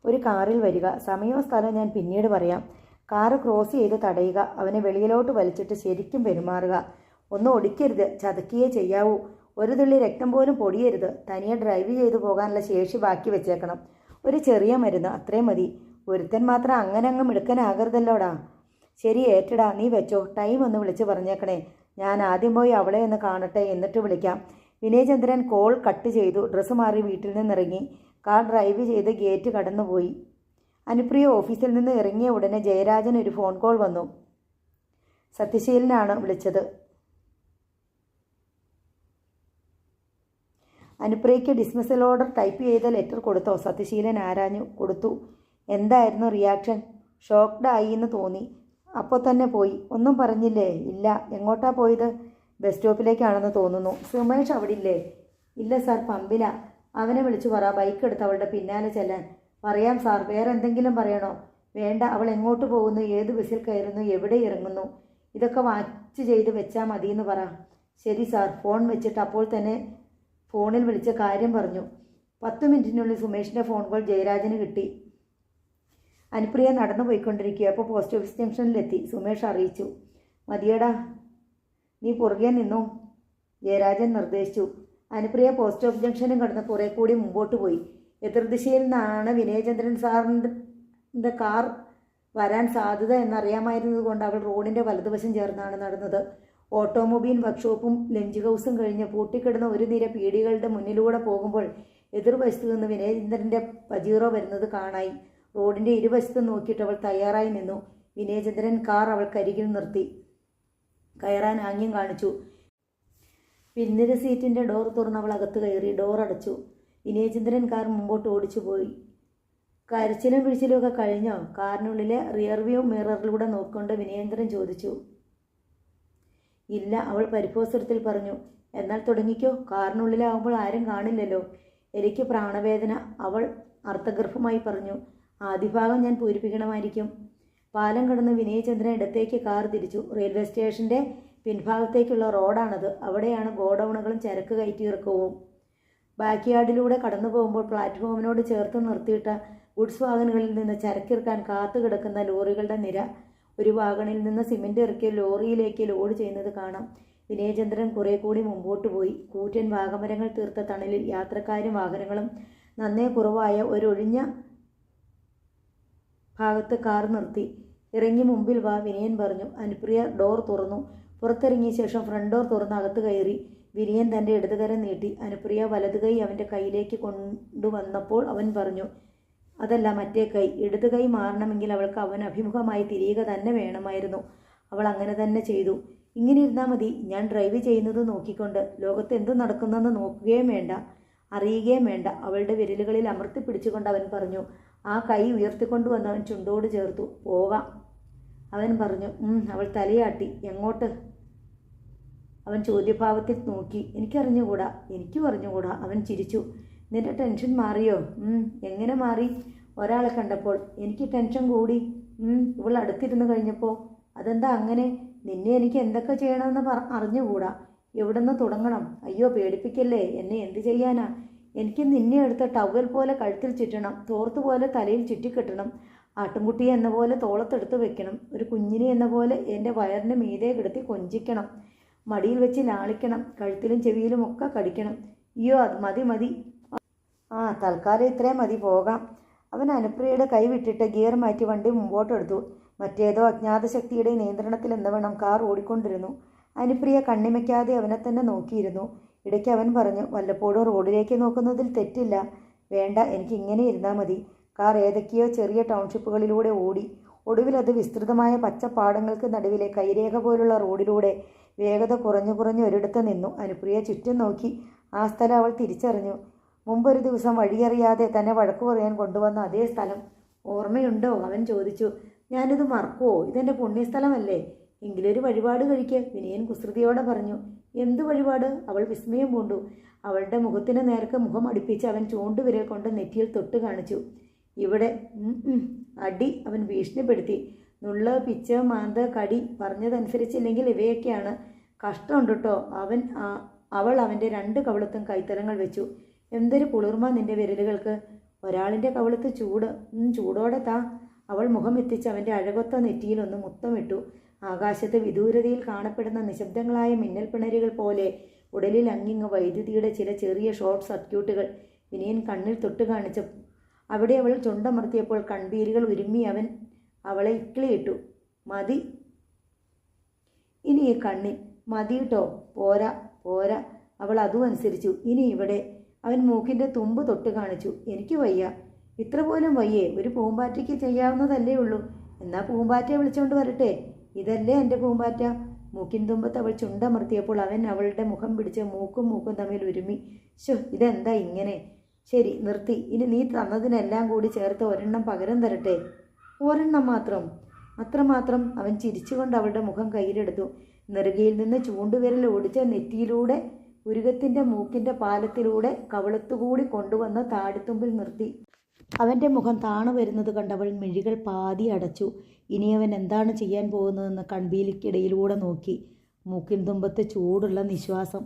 ഒരു കാറിൽ വരിക. സമയവും സ്ഥലവും ഞാൻ പിന്നീട് പറയാം. കാറ് ക്രോസ് ചെയ്ത് തടയുക. അവനെ വെളിയിലോട്ട് വലിച്ചിട്ട് ശരിക്കും പെരുമാറുക. ഒന്നും ഒടിക്കരുത്, ചതക്കുകയേ ചെയ്യാവൂ. ഒരു തുള്ളി രക്തം പോലും പൊടിയരുത്. തനിയെ ഡ്രൈവ് ചെയ്തു പോകാനുള്ള ശേഷി ബാക്കി വെച്ചേക്കണം. ഒരു ചെറിയ മരുന്ന്, അത്രയും മതി. ഒരുത്തൻ മാത്രം അങ്ങനെ അങ്ങ് മിടുക്കനാകരുതല്ലോടാ. ശരി, ഏറ്റടാ, നീ വെച്ചോ. ടൈം ഒന്ന് വിളിച്ച് പറഞ്ഞേക്കണേ. ഞാൻ ആദ്യം പോയി അവളെ ഒന്ന് കാണട്ടെ, എന്നിട്ട് വിളിക്കാം. വിനയചന്ദ്രൻ കോൾ കട്ട് ചെയ്തു. ഡ്രസ്സ് മാറി വീട്ടിൽ നിന്നിറങ്ങി. കാർ ഡ്രൈവ് ചെയ്ത് ഗേറ്റ് കടന്നുപോയി. അനുപ്രിയ ഓഫീസിൽ നിന്ന് ഇറങ്ങിയ ഉടനെ ജയരാജൻ ഒരു ഫോൺ കോൾ വന്നു. സത്യശീലനാണ് വിളിച്ചത്. അനുപ്രിയയ്ക്ക് ഡിസ്മിസൽ ഓർഡർ ടൈപ്പ് ചെയ്ത ലെറ്റർ കൊടുത്തോ? സത്യശീലൻ ആരാഞ്ഞു. കൊടുത്തു. എന്തായിരുന്നു റിയാക്ഷൻ? ഷോക്ക്ഡ് ആയി എന്ന് തോന്നി. അപ്പോൾ തന്നെ പോയി. ഒന്നും പറഞ്ഞില്ലേ? ഇല്ല. എങ്ങോട്ടാ പോയത്? ബസ് സ്റ്റോപ്പിലേക്കാണെന്ന് തോന്നുന്നു. സുമേഷ് അവിടെ ഇല്ലേ? ഇല്ല സാർ, പമ്പില. അവനെ വിളിച്ചു പറ ബൈക്ക് എടുത്ത് അവളുടെ പിന്നാലെ ചെല്ലാൻ. പറയാം സാർ. വേറെ എന്തെങ്കിലും പറയണോ? വേണ്ട. അവൾ എങ്ങോട്ട് പോകുന്നു, ഏത് ബസ്സിൽ കയറുന്നു, എവിടെ ഇറങ്ങുന്നു, ഇതൊക്കെ വാച്ച് ചെയ്ത് വെച്ചാൽ മതിയെന്ന് പറ. ശരി സാർ. ഫോൺ വെച്ചിട്ട് അപ്പോൾ തന്നെ ഫോണിൽ വിളിച്ച കാര്യം പറഞ്ഞു. 10 മിനിറ്റിനുള്ളിൽ സുമേഷിൻ്റെ ഫോൺ കോൾ ജയരാജന് കിട്ടി. അനുപ്രിയ നടന്നു പോയിക്കൊണ്ടിരിക്കുക. അപ്പോൾ പോസ്റ്റ് ഓഫീസ് ജംഗ്ഷനിലെത്തി. സുമേഷ് അറിയിച്ചു. മതിയടാ, നീ പുറകെ നിന്നു, ജയരാജൻ നിർദ്ദേശിച്ചു. അനുപ്രിയ പോസ്റ്റ് ഓഫീസ് ജംഗ്ഷനും കടന്ന് കുറേ കൂടി മുമ്പോട്ട് പോയി. എതിർദിശയിൽ നിന്നാണ് വിനയചന്ദ്രൻ സാറിൻ്റെ കാർ വരാൻ സാധ്യത എന്നറിയാമായിരുന്നതുകൊണ്ട് അവൾ റോഡിൻ്റെ വലതുവശം ചേർന്നാണ് നടന്നത്. ഓട്ടോമൊബൈൽ വർക്ക്ഷോപ്പും ലഞ്ച് ഹൗസും കഴിഞ്ഞ് പൂട്ടിക്കിടന്ന ഒരു നിര പീടികളുടെ മുന്നിലൂടെ പോകുമ്പോൾ എതിർവശത്തു നിന്ന് വിനയചന്ദ്രൻ്റെ പജീറോ വരുന്നത് കാണായി. റോഡിൻ്റെ ഇരുവശത്തും നോക്കിയിട്ട് അവൾ തയ്യാറായി നിന്നു. വിനയചന്ദ്രൻ കാർ അവൾക്കരികിൽ നിർത്തി. കയറാൻ ആംഗ്യം കാണിച്ചു. പിന്നിര സീറ്റിൻ്റെ ഡോർ തുറന്ന് അവൾ അകത്ത് കയറി. ഡോർ അടച്ചു. വിനയചന്ദ്രൻ കാർ മുമ്പോട്ട് ഓടിച്ചു പോയി. കരച്ചിലും പിഴിച്ചിലും ഒക്കെ കഴിഞ്ഞോ? കാറിനുള്ളിലെ റിയർവ്യൂ മിററിലൂടെ നോക്കിക്കൊണ്ട് വിനയേന്ദ്രൻ ചോദിച്ചു. ഇല്ല, അവൾ പരിഭവസ്വരത്തിൽ പറഞ്ഞു. എന്നാൽ തുടങ്ങിക്കോ. കാറിനുള്ളിലാവുമ്പോൾ ആരും കാണില്ലല്ലോ. എനിക്ക് പ്രാണവേദന, അവൾ അർത്ഥഗർഭമായി പറഞ്ഞു. ആദ്യ ഭാഗം ഞാൻ പൂരിപ്പിക്കണമായിരിക്കും. പാലം കടന്ന് വിനയചന്ദ്രൻ ഇടത്തേക്ക് കാർ തിരിച്ചു. റെയിൽവേ സ്റ്റേഷൻ്റെ പിൻഭാഗത്തേക്കുള്ള റോഡാണത്. അവിടെയാണ് ഗോഡൗണുകളും ചരക്ക് കയറ്റിയിറക്കവും. ബാക്ക് യാർഡിലൂടെ കടന്നു പോകുമ്പോൾ പ്ലാറ്റ്ഫോമിനോട് ചേർത്ത് നിർത്തിയിട്ട ഗുഡ്സ് വാഗനുകളിൽ നിന്ന് ചരക്കിറക്കാൻ കാത്തു കിടക്കുന്ന ലോറികളുടെ നിര. ഒരു വാഗണിൽ നിന്ന് സിമൻറ്റ് ഇറക്കി ലോറിയിലേക്ക് ലോഡ് ചെയ്യുന്നത് കാണാം. വിനയചന്ദ്രൻ കുറെ കൂടി മുമ്പോട്ട് പോയി. കൂറ്റൻ വാഗമരങ്ങൾ തീർത്ത തണലിൽ യാത്രക്കാരും വാഹനങ്ങളും നന്നേ കുറവായ ഒരൊഴിഞ്ഞ ഭാഗത്ത് കാർ നിർത്തി. ഇറങ്ങി മുമ്പിൽ വാ, വിനയൻ പറഞ്ഞു. അനുപ്രിയ ഡോർ തുറന്നു. പുറത്തിറങ്ങിയ ശേഷം ഫ്രണ്ട് ഡോർ തുറന്ന് അകത്ത് കയറി. വിനയൻ തൻ്റെ ഇടതുകരം നീട്ടി. അനുപ്രിയ വലതുകൈ അവൻ്റെ കയ്യിലേക്ക് കൊണ്ടുവന്നപ്പോൾ അവൻ പറഞ്ഞു, അതല്ല, മറ്റേ കൈ. ഇടതു കൈ മാറണമെങ്കിൽ അവൾക്ക് അവൻ അഭിമുഖമായി തിരിയുക തന്നെ വേണമായിരുന്നു. അവൾ അങ്ങനെ തന്നെ ചെയ്തു. ഇങ്ങനെ ഇരുന്നാൽ മതി. ഞാൻ ഡ്രൈവ് ചെയ്യുന്നത് നോക്കിക്കൊണ്ട്. ലോകത്ത് എന്ത് നടക്കുന്നെന്ന് നോക്കുകയും വേണ്ട, അറിയുകയും വേണ്ട. അവളുടെ വിരലുകളിൽ അമർത്തി പിടിച്ചുകൊണ്ട് അവൻ പറഞ്ഞു. ആ കൈ ഉയർത്തിക്കൊണ്ടുവന്ന് അവൻ ചുണ്ടോട് ചേർത്തു. പോകാം. അവൻ പറഞ്ഞു. അവൾ തലയാട്ടി. എങ്ങോട്ട്? അവൻ ചോദ്യഭാവത്തിൽ നോക്കി. എനിക്കും അറിഞ്ഞുകൂടാ. അവൻ ചിരിച്ചു. നിന്റെ ടെൻഷൻ മാറിയോ? എങ്ങനെ മാറി? ഒരാളെ കണ്ടപ്പോൾ എനിക്ക് ടെൻഷൻ കൂടി. ഇവൾ അടുത്തിരുന്ന് കഴിഞ്ഞപ്പോൾ. അതെന്താ അങ്ങനെ? നിന്നെ എനിക്ക് എന്തൊക്കെ ചെയ്യണമെന്ന് അറിഞ്ഞുകൂടാ. എവിടുന്ന് തുടങ്ങണം? അയ്യോ, പേടിപ്പിക്കല്ലേ എന്നെ. എന്ത് ചെയ്യാനാ? എനിക്ക് നിന്നെ എടുത്ത ടവൽ പോലെ കഴുത്തിൽ ചുറ്റണം, തോർത്ത് പോലെ തലയിൽ ചുറ്റിക്കെട്ടണം, ആട്ടുംകുട്ടിയെ എന്ന പോലെ തോളത്തെടുത്ത് വെക്കണം, ഒരു കുഞ്ഞിനെ എന്ന പോലെ എൻ്റെ വയറിന് മീതെ കിടത്തി കൊഞ്ചിക്കണം, മടിയിൽ വെച്ച് ലാളിക്കണം, കഴുത്തിലും ചെവിയിലും ഒക്കെ കടിക്കണം. അയ്യോ, അത് മതി. തൽക്കാലം ഇത്രയും മതി, പോകാം. അവൻ അനുപ്രിയയുടെ കൈ വിട്ടിട്ട് ഗിയർ മാറ്റി വണ്ടി മുമ്പോട്ടെടുത്തു. മറ്റേതോ അജ്ഞാത ശക്തിയുടെ നിയന്ത്രണത്തിൽ എന്നവണ്ണം കാർ ഓടിക്കൊണ്ടിരുന്നു. അനുപ്രിയ കണ്ണിമയ്ക്കാതെ അവനെ തന്നെ നോക്കിയിരുന്നു. ഇടയ്ക്ക് അവൻ പറഞ്ഞു, വല്ലപ്പോഴും റോഡിലേക്ക് നോക്കുന്നതിൽ തെറ്റില്ല. വേണ്ട, എനിക്ക് ഇങ്ങനെ ഇരുന്നാൽ മതി. കാർ ഏതൊക്കെയോ ചെറിയ ടൗൺഷിപ്പുകളിലൂടെ ഓടി. ഒടുവിൽ അത് വിസ്തൃതമായ പച്ചപ്പാടങ്ങൾക്ക് നടുവിലെ കൈരേഖ പോലുള്ള റോഡിലൂടെ വേഗത കുറഞ്ഞു ഒരിടത്ത് നിന്നു. അനുപ്രിയ ചുറ്റും നോക്കി. ആ സ്ഥലം അവൾ തിരിച്ചറിഞ്ഞു. മുമ്പൊരു ദിവസം വഴിയറിയാതെ തന്നെ വഴക്കു പറയാൻ കൊണ്ടുവന്ന അതേ സ്ഥലം ഓർമ്മയുണ്ടോ? അവൻ ചോദിച്ചു. ഞാനിത് മറക്കുവോ? ഇതെൻ്റെ പുണ്യസ്ഥലമല്ലേ. എങ്കിലൊരു വഴിപാട് കഴിക്ക്, വിനയൻ കുസൃതിയോടെ പറഞ്ഞു. എന്ത് വഴിപാട്? അവൾ വിസ്മയം പൂണ്ടു. അവളുടെ മുഖത്തിന് നേർക്ക് മുഖം അടുപ്പിച്ച് അവൻ ചൂണ്ടുവിരൽ കൊണ്ട് നെറ്റിയിൽ തൊട്ട് കാണിച്ചു. ഇവിടെ. അടി, അവൻ ഭീഷണിപ്പെടുത്തി. നുള്ള്, പിച്ച്, മാന്ത്, കടി. പറഞ്ഞതനുസരിച്ചില്ലെങ്കിൽ ഇവയൊക്കെയാണ്. കഷ്ടമുണ്ട് കേട്ടോ. അവൾ അവൻ്റെ 2 കവിളത്തും കൈത്തലങ്ങൾ വെച്ചു. എന്തൊരു കുളിർമ നിന്റെ വിരലുകൾക്ക്. ഒരാളിൻ്റെ കവിളത്ത് ചൂട്. ചൂടോടെ താ. അവൾ മുഖം എത്തിച്ച് അവൻ്റെ അഴകൊത്ത നെറ്റിയിൽ ഒന്ന് മുത്തമിട്ടു. ആകാശത്ത് വിദൂരതയിൽ കാണപ്പെടുന്ന നിശബ്ദങ്ങളായ മിന്നൽ പിണരുകൾ പോലെ ഉടലിൽ അങ്ങിങ്ങ് വൈദ്യുതിയുടെ ചില ചെറിയ ഷോർട്ട് സർക്യൂട്ടുകൾ വിനയൻ കണ്ണിൽ തൊട്ട് കാണിച്ചു. അവിടെ അവൾ ചുണ്ടമർത്തിയപ്പോൾ കൺപീലികൾ ഉരുമ്മി അവൻ അവളെ ഇക്കിളിയിട്ടു. മതി, ഇനി ഈ കണ്ണിൽ മതിയിട്ടോ. പോരാ. അവൾ അതും അനുസരിച്ചു. ഇനി ഇവിടെ. അവൻ മൂക്കിൻ്റെ തുമ്പ് തൊട്ട് കാണിച്ചു. എനിക്ക് വയ്യ. ഇത്ര പോലും വയ്യേ? ഒരു പൂമ്പാറ്റയ്ക്ക് ചെയ്യാവുന്നതല്ലേ ഉള്ളൂ. എന്നാ പൂമ്പാറ്റയെ വിളിച്ചുകൊണ്ട് വരട്ടെ. ഇതല്ലേ എൻ്റെ പൂമ്പാറ്റ. മൂക്കിൻ തുമ്പത്ത് അവൾ ചുണ്ടമർത്തിയപ്പോൾ അവൻ അവളുടെ മുഖം പിടിച്ച് മൂക്കും തമ്മിൽ ഉരുമ്മി. ഇതെന്താ ഇങ്ങനെ? ശരി, നിർത്തി. ഇനി നീ തന്നതിനെല്ലാം കൂടി ചേർത്ത് ഒരെണ്ണം പകരം തരട്ടെ. ഒരെണ്ണം മാത്രം? അത്രമാത്രം? അവൻ ചിരിച്ചുകൊണ്ട് അവളുടെ മുഖം കയ്യിലെടുത്തു. നെറുകയിൽ നിന്ന് ചൂണ്ടുവിരൽ ഓടിച്ച നെറ്റിയിലൂടെ ഉരുകത്തിൻ്റെ മൂക്കിൻ്റെ പാലത്തിലൂടെ കവിളത്തുകൂടി കൊണ്ടുവന്ന് താടിത്തുമ്പിൽ നിർത്തി. അവൻ്റെ മുഖം താണു വരുന്നത് കണ്ടവൾ മിഴികൾ പാതി അടച്ചു. ഇനി അവൻ എന്താണ് ചെയ്യാൻ പോകുന്നതെന്ന് കൺപീലിക്കിടയിലൂടെ നോക്കി. മൂക്കിൻ തുമ്പത്ത് ചൂടുള്ള നിശ്വാസം.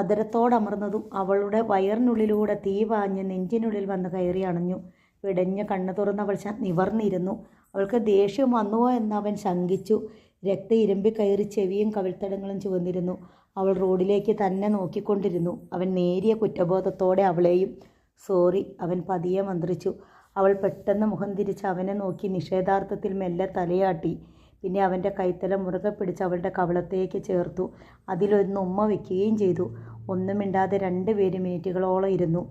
അതരത്തോടമർന്നതും അവളുടെ വയറിനുള്ളിലൂടെ തീ പാഞ്ഞ് നെഞ്ചിനുള്ളിൽ വന്ന് കയറി അണഞ്ഞു. പിടഞ്ഞ് കണ്ണു തുറന്നവൾ നിവർന്നിരുന്നു. അവൾക്ക് ദേഷ്യം വന്നുവോ എന്ന് അവൻ ശങ്കിച്ചു. രക്തം ഇരമ്പി കയറി ചെവിയും കവിൾത്തടങ്ങളും ചുവന്നിരുന്നു. അവൾ റോഡിലേക്ക് തന്നെ നോക്കിക്കൊണ്ടിരുന്നു. അവൻ നേരിയ കുറ്റബോധത്തോടെ അവളെയും. സോറി, അവൻ പതിയെ മന്ത്രിച്ചു. അവൾ പെട്ടെന്ന് മുഖം തിരിച്ച് അവനെ നോക്കി നിഷേധാർത്ഥത്തിൽ മെല്ലെ തലയാട്ടി. പിന്നെ അവൻ്റെ കൈത്തല മുറുകെ പിടിച്ച് അവളുടെ കവിളത്തേക്ക് ചേർത്തു. അതിലൊന്ന് ഉമ്മ വയ്ക്കുകയും ചെയ്തു. ഒന്നും മിണ്ടാതെ 2 പേരും മിനിറ്റുകളോളം ഇരുന്നു.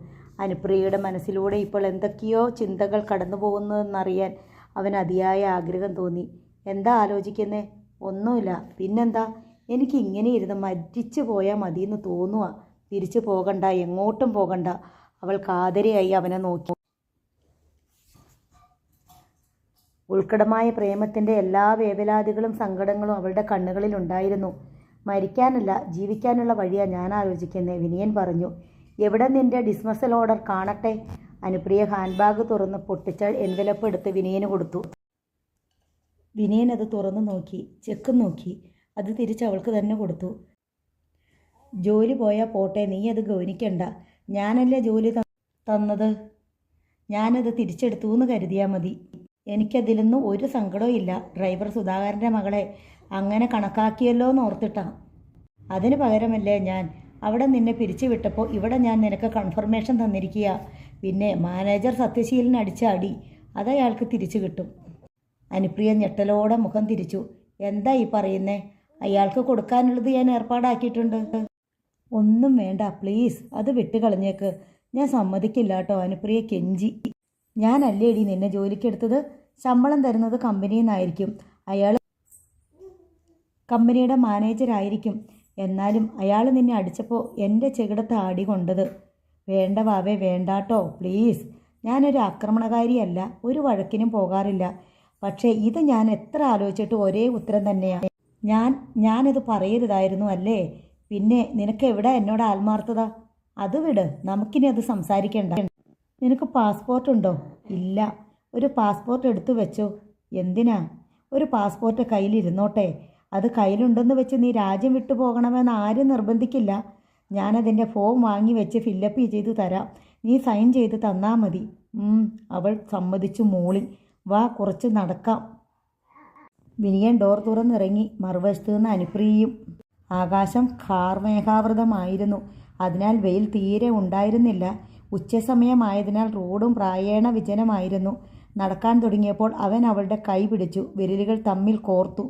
അനുപ്രിയയുടെ മനസ്സിലൂടെ ഇപ്പോൾ എന്തൊക്കെയോ ചിന്തകൾ കടന്നു പോകുന്നതെന്നറിയാൻ അവൻ അതിയായ ആഗ്രഹം തോന്നി. എന്താ ആലോചിക്കുന്നേ? ഒന്നുമില്ല. പിന്നെന്താ? എനിക്ക് ഇങ്ങനെ ഇരുന്ന് മരിച്ചു പോയാൽ മതിയെന്ന് തോന്നുക. തിരിച്ചു പോകണ്ട, എങ്ങോട്ടും പോകണ്ട. അവൾ കാതരയായി അവനെ നോക്കി. ഉൾക്കടമായ പ്രേമത്തിൻ്റെ എല്ലാ വേവലാതികളും സങ്കടങ്ങളും അവളുടെ കണ്ണുകളിലുണ്ടായിരുന്നു. മരിക്കാനല്ല, ജീവിക്കാനുള്ള വഴിയാണ് ഞാൻ ആലോചിക്കുന്നത്, വിനയൻ പറഞ്ഞു. എവിടെ നിൻ്റെ ഡിസ്മസൽ ഓർഡർ കാണട്ടെ? അനുപ്രിയ ഹാൻഡ് ബാഗ് തുറന്ന് പൊട്ടിച്ച എൻവലപ്പ് എടുത്ത് വിനയന് കൊടുത്തു. വിനയൻ അത് തുറന്നു നോക്കി, ചെക്ക് നോക്കി. അത് തിരിച്ച് അവൾക്ക് തന്നെ കൊടുത്തു. ജോലി പോയാൽ പോട്ടെ, നീ അത് ഗൗനിക്കണ്ട. ഞാനല്ലേ ജോലി തന്നത്. ഞാനത് തിരിച്ചെടുത്തു എന്ന് കരുതിയാൽ മതി. എനിക്കതിലൊന്നും ഒരു സങ്കടവും ഇല്ല. ഡ്രൈവർ സുധാകരൻ്റെ മകളെ അങ്ങനെ കണക്കാക്കിയല്ലോ എന്ന് ഓർത്തിട്ടാണ്. അതിന് പകരമല്ലേ ഞാൻ അവിടെ നിന്നെ പിരിച്ചു വിട്ടപ്പോൾ ഇവിടെ ഞാൻ നിനക്ക് കൺഫർമേഷൻ തന്നിരിക്കുക. പിന്നെ മാനേജർ സത്യശീലൻ അടിച്ച അടി അതയാൾക്ക് തിരിച്ചു കിട്ടും. അനുപ്രിയ ഞെട്ടലോടെ മുഖം തിരിച്ചു. എന്താ ഈ പറയുന്നേ? അയാൾക്ക് കൊടുക്കാനുള്ളത് ഞാൻ ഏർപ്പാടാക്കിയിട്ടുണ്ട്. ഒന്നും വേണ്ട, പ്ലീസ്, അത് വിട്ടുകളഞ്ഞേക്ക്. ഞാൻ സമ്മതിക്കില്ല കേട്ടോ. അനുപ്രിയ കെഞ്ചി. ഞാനല്ലേടി നിന്നെ ജോലിക്കെടുത്തത്. ശമ്പളം തരുന്നത് കമ്പനിയിൽ നിന്നായിരിക്കും. അയാൾ കമ്പനിയുടെ മാനേജരായിരിക്കും. എന്നാലും അയാൾ നിന്നെ അടിച്ചപ്പോൾ എൻ്റെ ചെകിടത്ത് ആടി കൊണ്ടത്. വേണ്ട വാവേ, വേണ്ടാട്ടോ പ്ലീസ്. ഞാനൊരു ആക്രമണകാരിയല്ല, ഒരു വഴക്കിനും പോകാറില്ല. പക്ഷേ ഇത് ഞാൻ എത്ര ആലോചിച്ചിട്ട് ഒരേ ഉത്തരം തന്നെയാണ്. ഞാനത് പറയരുതായിരുന്നു അല്ലേ? പിന്നെ നിനക്ക് എവിടെ എന്നോട് ആത്മാർത്ഥത? അത് വിട്, നമുക്കിനി അത് സംസാരിക്കണ്ട. നിനക്ക് പാസ്പോർട്ട് ഉണ്ടോ? ഇല്ല. ഒരു പാസ്പോർട്ട് എടുത്തു വെച്ചോ. എന്തിനാ? ഒരു പാസ്പോർട്ട് കയ്യിലിരുന്നോട്ടെ. അത് കയ്യിലുണ്ടെന്ന് വെച്ച് നീ രാജ്യം വിട്ടു പോകണമെന്ന് ആരും നിർബന്ധിക്കില്ല. ഞാനതിൻ്റെ ഫോം വാങ്ങി വെച്ച് ഫില്ലപ്പ് ചെയ്ത് തരാം. നീ സൈൻ ചെയ്ത് തന്നാൽ മതി. അവൾ സമ്മതിച്ചു മൂളി. വാ, കുറച്ച് നടക്കാം. വിനിയൻ ഡോർ തുറന്നിറങ്ങി. മറുവശത്തു നിന്ന് അനുപ്രിയയും. ആകാശം കാർമേഘാവൃതമായിരുന്നു. അതിനാൽ വെയിൽ തീരെ ഉണ്ടായിരുന്നില്ല. ഉച്ചസമയമായതിനാൽ റോഡും പ്രായേണ വിജനമായിരുന്നു. നടക്കാൻ തുടങ്ങിയപ്പോൾ അവൻ അവളുടെ കൈ പിടിച്ചു. വിരലുകൾ തമ്മിൽ കോർത്തു.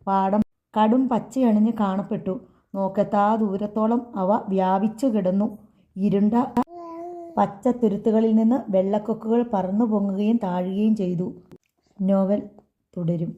പാടം കടും പച്ചയണിഞ്ഞ് കാണപ്പെട്ടു. നോക്കെത്താ ദൂരത്തോളം അവ വ്യാപിച്ചു കിടന്നു. ഇരുണ്ട പച്ചത്തുരുത്തുകളിൽ നിന്ന് വെള്ളക്കൊക്കുകൾ പറന്നു പൊങ്ങുകയും താഴുകയും ചെയ്തു. നോവൽ തുടരും.